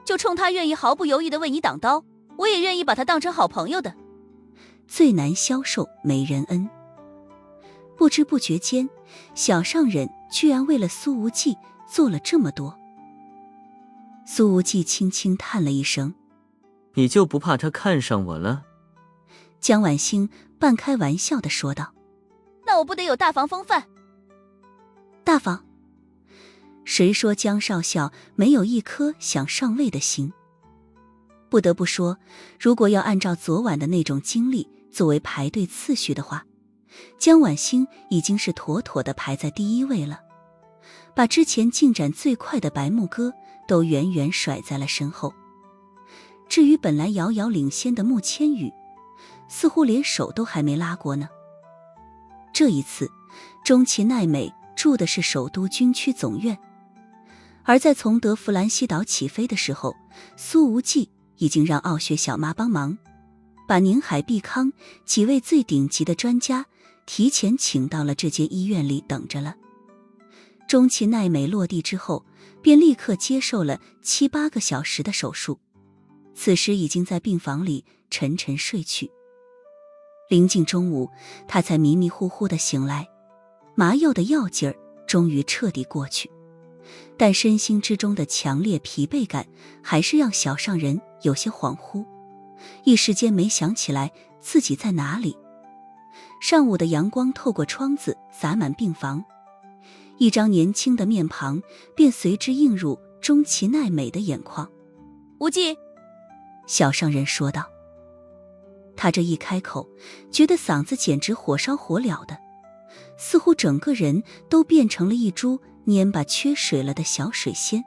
就冲他愿意毫不犹豫地为你挡刀，我也愿意把他当成好朋友的。最难消受没人恩。不知不觉间，小上人居然为了苏无忌做了这么多。苏无忌轻轻叹了一声：你就不怕他看上我了？江晚星半开玩笑地说道：那我不得有大房风范？大房？谁说江少校没有一颗想上位的心？不得不说，如果要按照昨晚的那种经历作为排队次序的话，江晚星已经是妥妥的排在第一位了，把之前进展最快的白木哥都远远甩在了身后。至于本来遥遥领先的穆千羽，似乎连手都还没拉过呢。这一次，中崎奈美住的是首都军区总院，而在从德弗兰西岛起飞的时候，苏无忌已经让傲雪小妈帮忙，把宁海毕康几位最顶级的专家提前请到了这间医院里等着了。中崎奈美落地之后，便立刻接受了7、8个小时的手术，此时已经在病房里沉沉睡去。临近中午，他才迷迷糊糊地醒来，麻药的药劲儿终于彻底过去，但身心之中的强烈疲惫感还是让小上人有些恍惚，一时间没想起来自己在哪里。上午的阳光透过窗子洒满病房，一张年轻的面庞便随之映入中崎奈美的眼眶。无忌，小上人说道。他这一开口，觉得嗓子简直火烧火燎的，似乎整个人都变成了一株蔫巴缺水了的小水仙。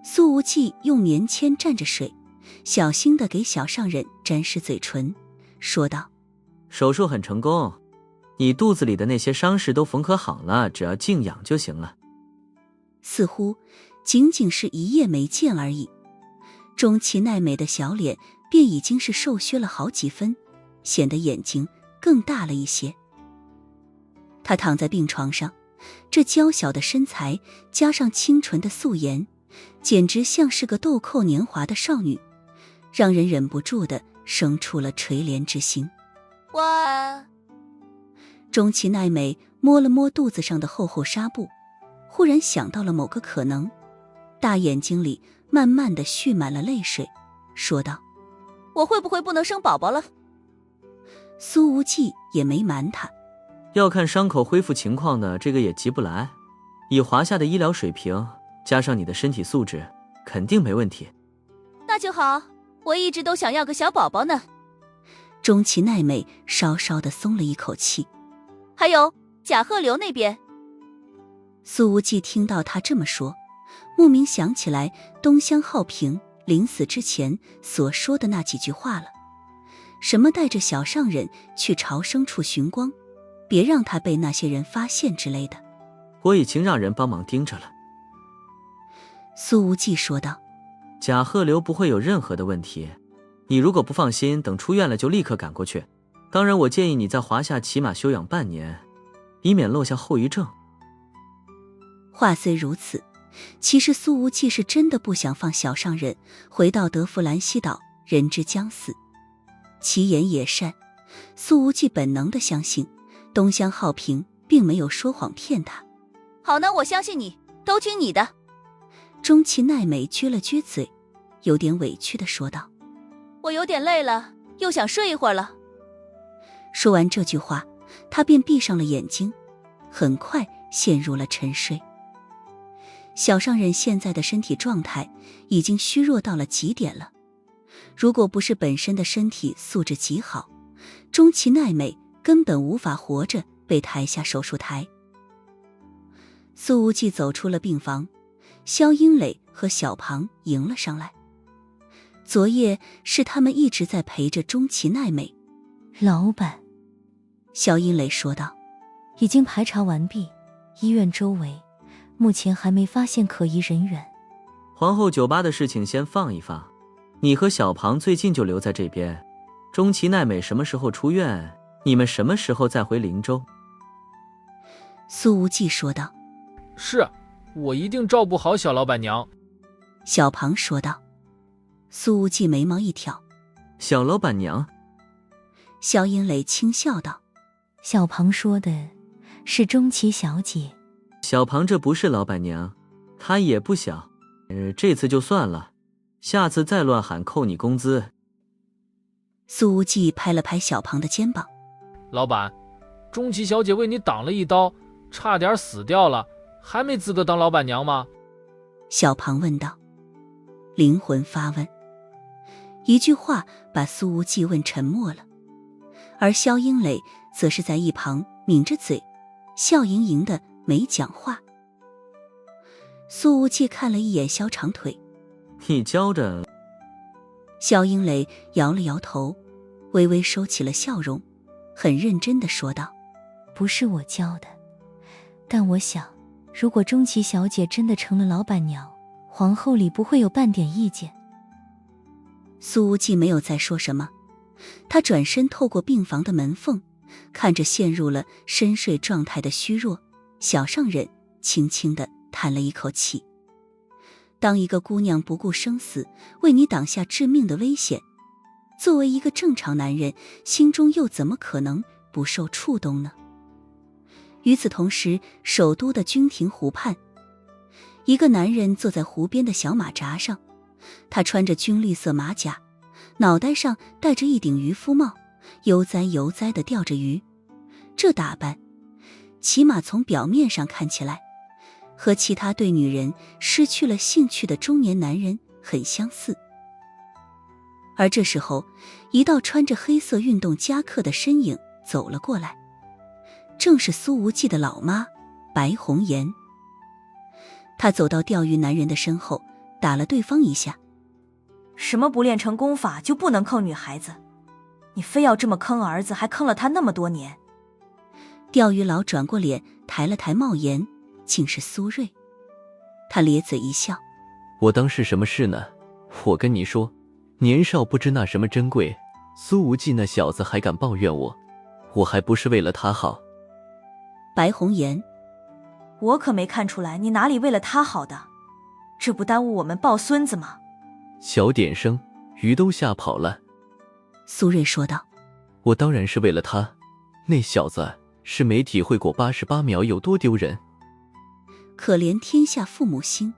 苏无忌用棉签蘸着水，小心地给小上人沾湿嘴唇，说道：手术很成功，你肚子里的那些伤势都缝合好了，只要静养就行了。似乎仅仅是一夜没见而已，中崎奈美的小脸便已经是瘦削了好几分，显得眼睛更大了一些。她躺在病床上，这娇小的身材加上清纯的素颜，简直像是个豆蔻年华的少女，让人忍不住的生出了垂怜之心。哇！中崎奈美摸了摸肚子上的厚厚纱布，忽然想到了某个可能，大眼睛里慢慢的蓄满了泪水，说道：我会不会不能生宝宝了？苏无忌也没瞒他，要看伤口恢复情况的，这个也急不来。以华夏的医疗水平，加上你的身体素质，肯定没问题。那就好，我一直都想要个小宝宝呢。中崎奈美稍稍的松了一口气。还有甲贺流那边。苏无忌听到他这么说，莫名想起来东乡浩平临死之前所说的那几句话了，什么带着小上人去朝生处寻光，别让他被那些人发现之类的。我已经让人帮忙盯着了。苏无忌说道。甲贺流不会有任何的问题，你如果不放心，等出院了就立刻赶过去。当然我建议你在华夏起码休养半年，以免落下后遗症。话虽如此，其实苏无忌是真的不想放小上人回到德弗兰西岛人之将死。其言也善，苏无忌本能地相信东乡浩平并没有说谎骗他。好呢，我相信你，都听你的。中崎奈美撅了撅嘴，有点委屈地说道：我有点累了，又想睡一会儿了。说完这句话，他便闭上了眼睛，很快陷入了沉睡。小上人现在的身体状态已经虚弱到了极点了，如果不是本身的身体素质极好，中崎奈美根本无法活着被抬下手术台。苏无忌走出了病房，肖英磊和小庞迎了上来。昨夜是他们一直在陪着中崎奈美。老板，肖英磊说道，已经排查完毕，医院周围目前还没发现可疑人员。皇后酒吧的事情先放一放，你和小庞最近就留在这边，中崎奈美什么时候出院，你们什么时候再回灵州？苏无忌说道。是，我一定照顾好小老板娘。小庞说道。苏无忌眉毛一挑，小老板娘？肖英磊轻笑道，小庞说的是中崎小姐。小庞这不是老板娘，她也不小，这次就算了，下次再乱喊扣你工资。苏无忌拍了拍小庞的肩膀，老板，中崎小姐为你挡了一刀，差点死掉了，还没资格当老板娘吗？小庞问道。灵魂发问，一句话把苏无忌问沉默了，而肖英磊则是在一旁抿着嘴，笑盈盈的没讲话。苏无忌看了一眼肖长腿，你教着？肖英磊摇了摇头，微微收起了笑容，很认真地说道，不是我教的，但我想如果中崎小姐真的成了老板娘，皇后里不会有半点意见。苏无忌没有再说什么，他转身透过病房的门缝，看着陷入了深睡状态的虚弱小上人，轻轻地叹了一口气。当一个姑娘不顾生死为你挡下致命的危险，作为一个正常男人，心中又怎么可能不受触动呢？与此同时，首都的君庭湖畔，一个男人坐在湖边的小马扎上，他穿着军绿色马甲，脑袋上戴着一顶渔夫帽，悠哉悠哉地钓着鱼。这打扮，起码从表面上看起来，和其他对女人失去了兴趣的中年男人很相似。而这时候，一道穿着黑色运动夹克的身影走了过来，正是苏无忌的老妈白红颜。他走到钓鱼男人的身后，打了对方一下。什么不练成功法就不能坑女孩子？你非要这么坑儿子，还坑了他那么多年。钓鱼佬转过脸，抬了抬帽檐，竟是苏芮。他咧嘴一笑，我当是什么事呢？我跟你说，年少不知那什么珍贵，苏无忌那小子还敢抱怨我，我还不是为了他好。白红颜，我可没看出来你哪里为了他好的，这不耽误我们抱孙子吗？小点声，鱼都吓跑了。苏芮说道，我当然是为了他，那小子是没体会过88秒有多丢人。可怜天下父母心，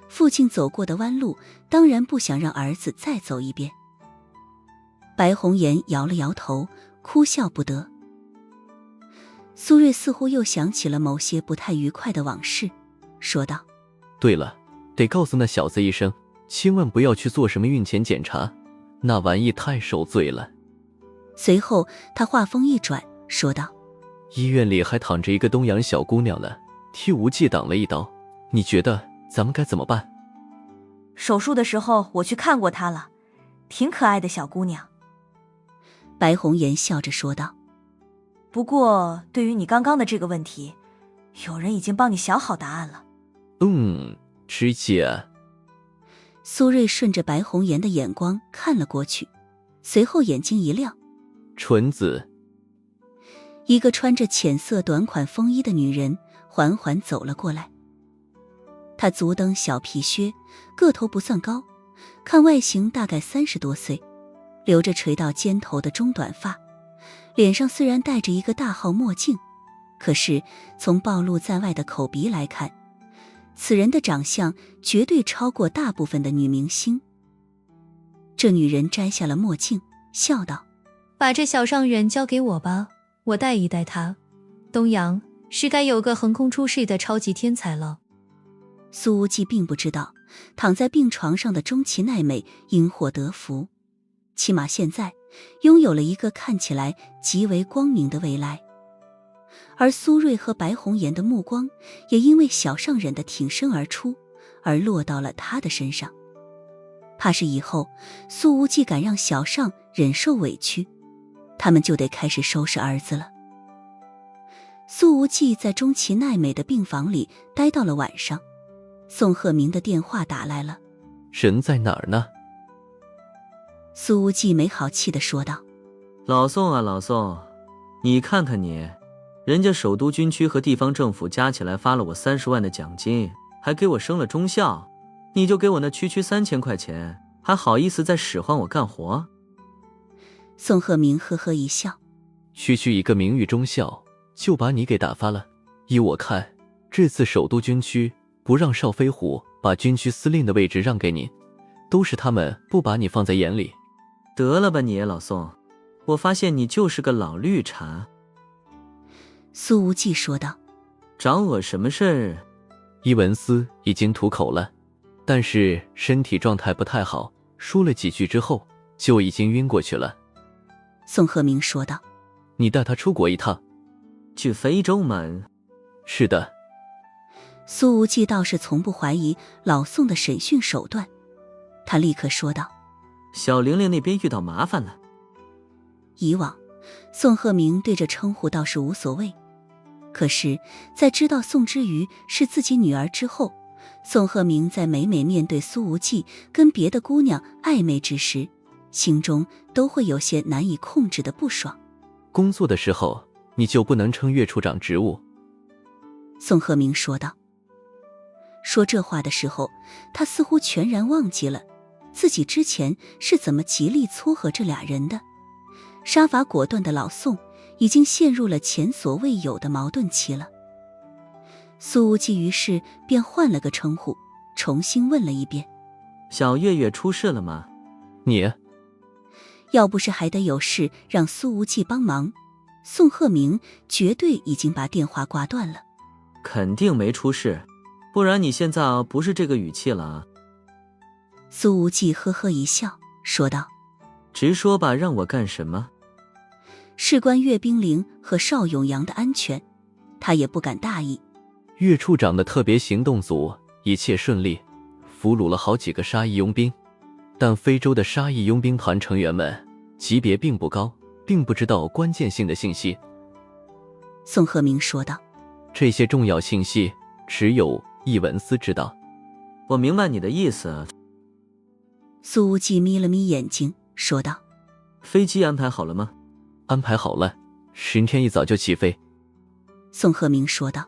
父亲走过的弯路，当然不想让儿子再走一遍。白红颜摇了摇头，哭笑不得。苏芮似乎又想起了某些不太愉快的往事，说道，对了，得告诉那小子一声，千万不要去做什么孕前检查，那玩意太受罪了。随后他话锋一转，说道，医院里还躺着一个东洋小姑娘呢，替无忌挡了一刀，你觉得咱们该怎么办？手术的时候我去看过她了，挺可爱的小姑娘。白红颜笑着说道，不过对于你刚刚的这个问题，有人已经帮你想好答案了。知姐。苏芮顺着白红颜的眼光看了过去，随后眼睛一亮，纯子。一个穿着浅色短款风衣的女人缓缓走了过来。她足蹬小皮靴，个头不算高，看外形大概30多岁，留着垂到肩头的中短发，脸上虽然戴着一个大号墨镜，可是从暴露在外的口鼻来看，此人的长相绝对超过大部分的女明星。这女人摘下了墨镜，笑道，把这小上人交给我吧，我带一带他。东阳是该有个横空出世的超级天才了。苏无忌并不知道，躺在病床上的中崎奈美因祸得福，起码现在拥有了一个看起来极为光明的未来。而苏瑞和白红颜的目光也因为小上忍的挺身而出，而落到了他的身上。怕是以后苏无忌敢让小上忍受委屈，他们就得开始收拾儿子了。苏无忌在中崎奈美的病房里待到了晚上，宋鹤鸣的电话打来了。人在哪儿呢？苏无忌没好气地说道。老宋啊老宋，你看看你，人家首都军区和地方政府加起来发了我30万的奖金，还给我升了中校，你就给我那区3000块钱，还好意思再使唤我干活？宋鹤鸣呵呵一笑。区一个名誉中校就把你给打发了。依我看，这次首都军区不让邵飞虎把军区司令的位置让给你，都是他们不把你放在眼里。得了吧你老宋，我发现你就是个老绿茶。苏无忌说道。找我什么事儿？伊文斯已经吐口了，但是身体状态不太好，说了几句之后就已经晕过去了。宋鹤鸣说道。你带他出国一趟。去非洲吗？是的。苏无忌倒是从不怀疑老宋的审讯手段，他立刻说道。小玲玲那边遇到麻烦了。以往宋鹤鸣对这称呼倒是无所谓，可是在知道宋之瑜是自己女儿之后，宋鹤鸣在每面对苏无忌跟别的姑娘暧昧之时，心中都会有些难以控制的不爽。工作的时候你就不能称岳处长职务。宋鹤鸣说道。说这话的时候，他似乎全然忘记了自己之前是怎么极力撮合这俩人的。杀伐果断的老宋已经陷入了前所未有的矛盾期了。苏无忌于是便换了个称呼，重新问了一遍。小月月出事了吗？你要不是还得有事让苏无忌帮忙，宋鹤鸣绝对已经把电话挂断了。肯定没出事，不然你现在不是这个语气了啊。苏无忌呵呵一笑说道。直说吧，让我干什么？事关岳冰凌和邵永阳的安全，他也不敢大意。岳处长的特别行动组一切顺利，俘虏了好几个沙溢佣兵，但非洲的沙溢佣兵团成员们级别并不高，并不知道关键性的信息。宋鹤鸣说道。这些重要信息只有伊文斯知道。我明白你的意思。苏无忌眯了眯眼睛说道。飞机安排好了吗？安排好了，10天一早就起飞。宋鹤鸣说道。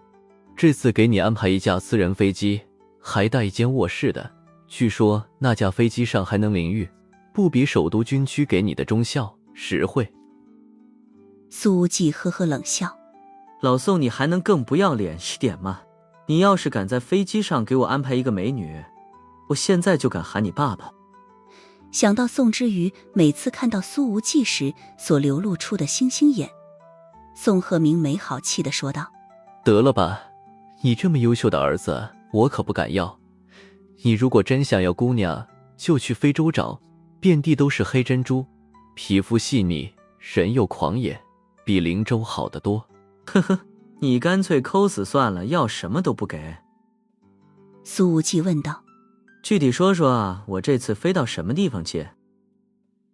这次给你安排一架私人飞机，还带一间卧室的，据说那架飞机上还能淋浴，不比首都军区给你的中校实惠。苏无忌呵呵冷笑。老宋，你还能更不要脸一点吗？你要是敢在飞机上给我安排一个美女，我现在就敢喊你爸爸。想到宋之瑜每次看到苏无忌时所流露出的星星眼，宋鹤鸣没好气地说道。得了吧，你这么优秀的儿子我可不敢要。你如果真想要姑娘，就去非洲找，遍地都是黑珍珠，皮肤细腻，人又狂野，比灵州好得多。呵呵，你干脆抠死算了，要什么都不给。苏无忌问道。具体说说啊，我这次飞到什么地方去？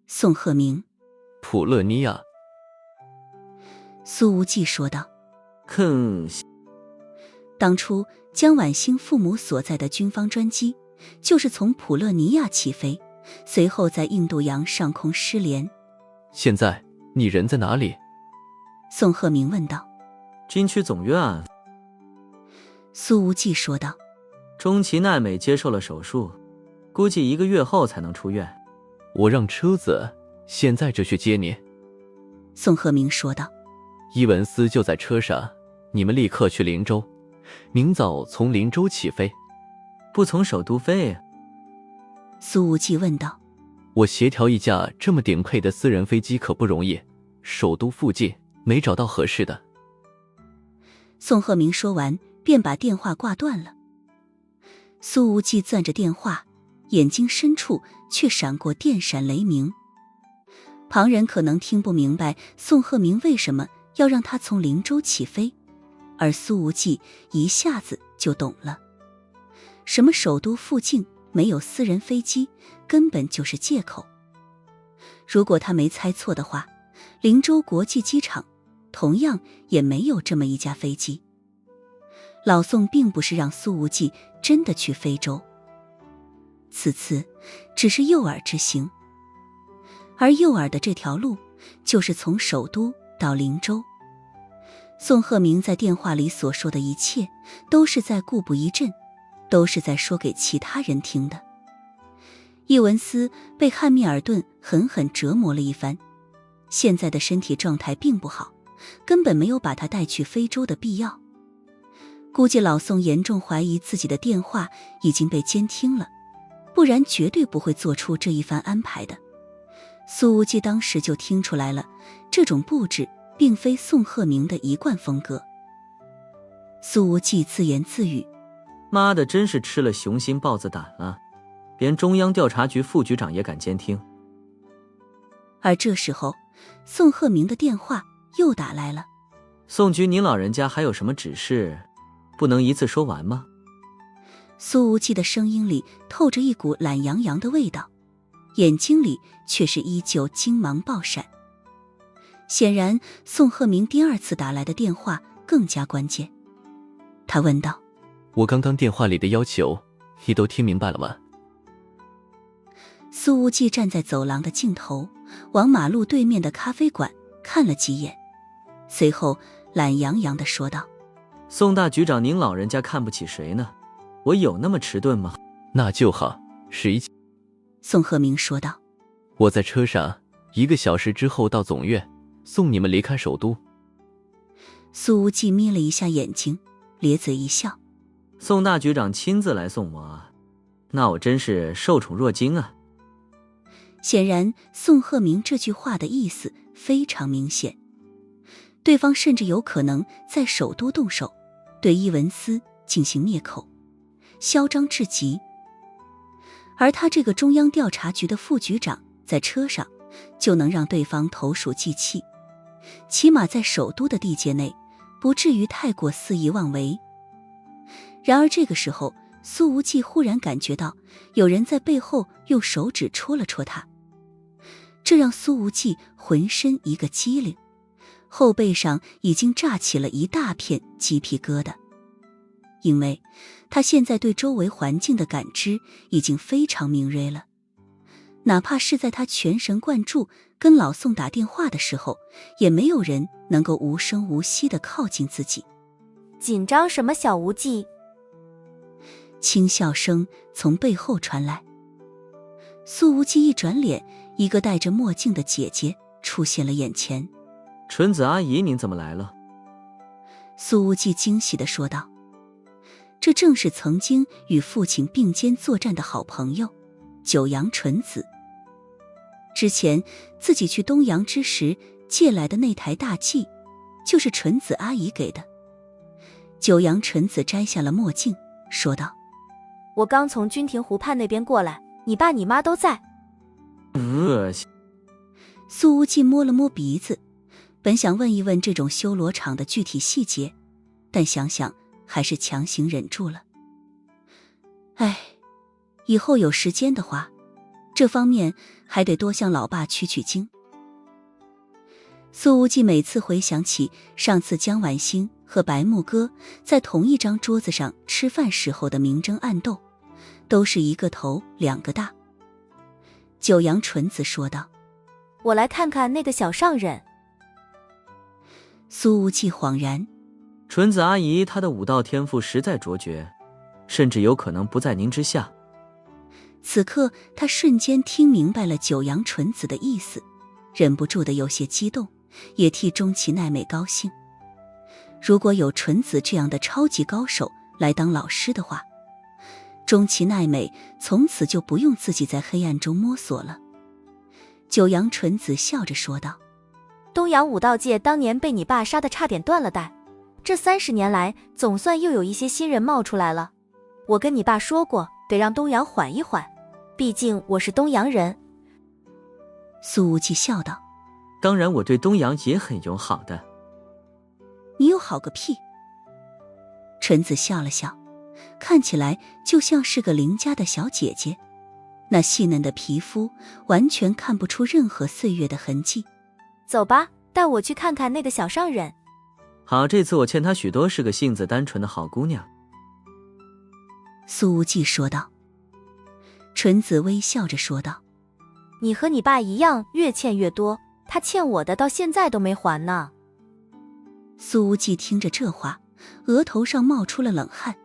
宋鹤鸣。普勒尼亚。苏无忌说道。哼，当初江晚星父母所在的军方专机就是从普勒尼亚起飞，随后在印度洋上空失联。现在你人在哪里？宋鹤鸣问道。军区总院。苏无忌说道。中崎奈美接受了手术，估计1个月后才能出院。我让车子现在就去接你。宋鹤鸣说道。伊文斯就在车上，你们立刻去灵州，明早从灵州起飞。不从首都飞？苏无忌问道。我协调一架这么顶配的私人飞机可不容易，首都附近没找到合适的。宋鹤鸣说完便把电话挂断了。苏无忌攥着电话，眼睛深处却闪过电闪雷鸣。旁人可能听不明白宋鹤鸣为什么要让他从灵州起飞，而苏无忌一下子就懂了。什么首都附近没有私人飞机，根本就是借口。如果他没猜错的话，灵州国际机场同样也没有这么一架飞机。老宋并不是让苏无忌真的去非洲，此次只是诱饵之行，而诱饵的这条路就是从首都到灵州。宋鹤鸣在电话里所说的一切都是在故布疑阵，都是在说给其他人听的。伊文斯被汉密尔顿狠狠折磨了一番，现在的身体状态并不好，根本没有把他带去非洲的必要。估计老宋严重怀疑自己的电话已经被监听了，不然绝对不会做出这一番安排的。苏无忌当时就听出来了，这种布置并非宋鹤鸣的一贯风格。苏无忌自言自语：妈的，真是吃了雄心豹子胆了，连中央调查局副局长也敢监听。而这时候，宋鹤鸣的电话又打来了。宋局，您老人家还有什么指示？不能一次说完吗？苏无忌的声音里透着一股懒洋洋的味道，眼睛里却是依旧金芒爆闪。显然宋鹤鸣第二次打来的电话更加关键。他问道：我刚刚电话里的要求你都听明白了吗？苏无忌站在走廊的尽头，往马路对面的咖啡馆看了几眼，随后懒洋洋地说道：宋大局长，您老人家看不起谁呢？我有那么迟钝吗？那就好，11。宋鹤鸣说道：我在车上1个小时之后到总院，送你们离开首都。苏无忌眯了一下眼睛，咧嘴一笑：宋大局长亲自来送我，那我真是受宠若惊啊。显然宋鹤鸣这句话的意思非常明显，对方甚至有可能在首都动手，对伊文斯进行灭口，嚣张至极。而他这个中央调查局的副局长在车上就能让对方投鼠忌器，起码在首都的地界内不至于太过肆意妄为。然而这个时候，苏无忌忽然感觉到有人在背后用手指戳了戳他，这让苏无忌浑身一个激灵，后背上已经炸起了一大片鸡皮疙瘩。因为他现在对周围环境的感知已经非常敏锐了，哪怕是在他全神贯注跟老宋打电话的时候，也没有人能够无声无息地靠近自己。紧张什么，小无忌？轻笑声从背后传来。苏无忌一转脸，一个戴着墨镜的姐姐出现了眼前。纯子阿姨，您怎么来了？苏无忌惊喜地说道。这正是曾经与父亲并肩作战的好朋友九阳纯子。之前自己去东阳之时借来的那台大 G 就是纯子阿姨给的。九阳纯子摘下了墨镜说道：我刚从君庭湖畔那边过来，你爸你妈都在。恶心。苏无忌摸了摸鼻子，本想问一问这种修罗场的具体细节，但想想还是强行忍住了。哎，以后有时间的话，这方面还得多向老爸取取经。苏无忌每次回想起上次江晚星和白木哥在同一张桌子上吃饭时候的明争暗斗，都是一个头两个大。九阳纯子说道：我来看看那个小上人。苏无忌恍然，纯子阿姨她的武道天赋实在卓绝，甚至有可能不在您之下。此刻他瞬间听明白了九阳纯子的意思，忍不住的有些激动，也替钟崎奈美高兴。如果有纯子这样的超级高手来当老师的话，钟崎奈美从此就不用自己在黑暗中摸索了。九阳纯子笑着说道：“东洋武道界当年被你爸杀得差点断了带，这30年来总算又有一些新人冒出来了。我跟你爸说过，得让东洋缓一缓，毕竟我是东洋人。”苏无忌笑道：“当然，我对东洋也很友好的。”“你有好个屁！”纯子笑了笑，看起来就像是个邻家的小姐姐，那细嫩的皮肤完全看不出任何岁月的痕迹。走吧，带我去看看那个小上人。好，这次我欠她许多，是个性子单纯的好姑娘。”苏无忌说道。纯子微笑着说道：“你和你爸一样，越欠越多，他欠我的到现在都没还呢。”苏无忌听着这话，额头上冒出了冷汗。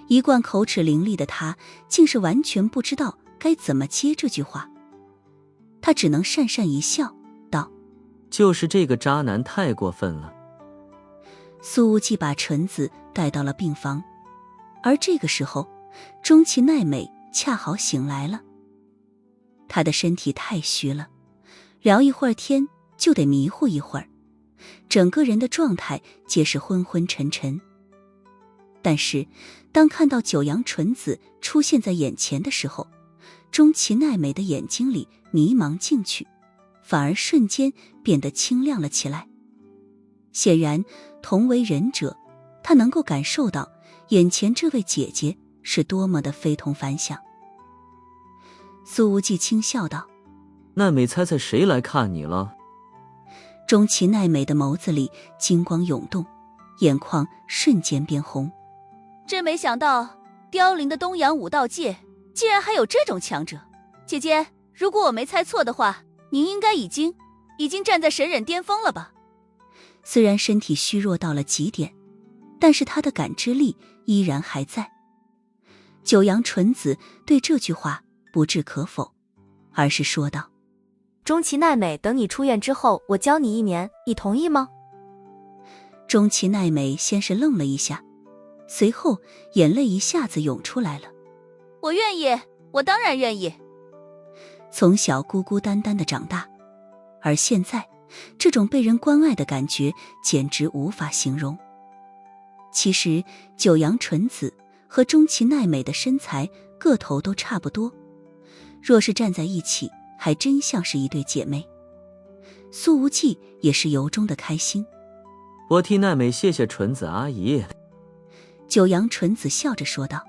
一贯口齿伶俐的他，竟是完全不知道该怎么接这句话。他只能讪讪一笑，道：“就是这个渣男太过分了。”苏无忌把纯子带到了病房，而这个时候，钟其奈美恰好醒来了。她的身体太虚了，聊一会儿天就得迷糊一会儿，整个人的状态皆是昏昏沉沉。但是当看到九阳纯子出现在眼前的时候，钟其奈美的眼睛里迷茫进去，反而瞬间变得清亮了起来。显然同为人者，他能够感受到眼前这位姐姐是多么的非同凡响。苏无忌轻笑道：“奈美，猜猜谁来看你了？”钟其奈美的眸子里金光涌动，眼眶瞬间变红。真没想到凋零的东洋武道界竟然还有这种强者。姐姐，如果我没猜错的话，您应该已经站在神忍巅峰了吧？虽然身体虚弱到了极点，但是他的感知力依然还在。九阳纯子对这句话不置可否，而是说道：“钟其奈美，等你出院之后，我教你1年，你同意吗？”钟其奈美先是愣了一下，随后眼泪一下子涌出来了。“我愿意，我当然愿意。”从小孤孤单单的长大，而现在这种被人关爱的感觉简直无法形容。其实九阳纯子和钟其奈美的身材个头都差不多，若是站在一起还真像是一对姐妹。苏无忌也是由衷的开心。“我替奈美谢谢纯子阿姨。”九阳纯子笑着说道：“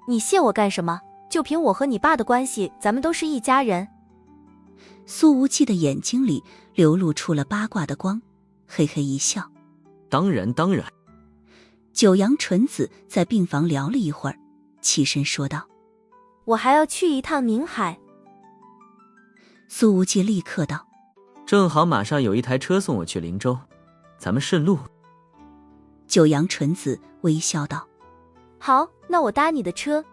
你谢我干什么？就凭我和你爸的关系，咱们都是一家人。”苏无忌的眼睛里流露出了八卦的光，嘿嘿一笑：“当然当然。”九阳纯子在病房聊了一会儿，起身说道：“我还要去一趟宁海。”苏无忌立刻道：“正好马上有一台车送我去灵州，咱们顺路。”九阳纯子微笑道：“好，那我搭你的车。”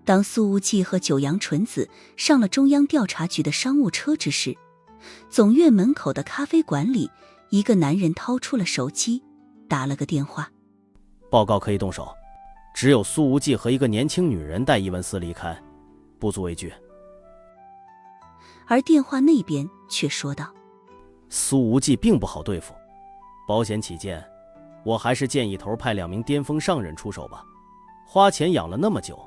当苏无忌和九阳纯子上了中央调查局的商务车之时，总院门口的咖啡馆里，一个男人掏出了手机，打了个电话：“报告可以动手，只有苏无忌和一个年轻女人带伊文斯离开，不足为惧。”而电话那边却说道：“苏无忌并不好对付，保险起见，我还是建议头派2名巅峰上人出手吧。花钱养了那么久，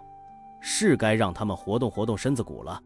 是该让他们活动活动身子骨了。”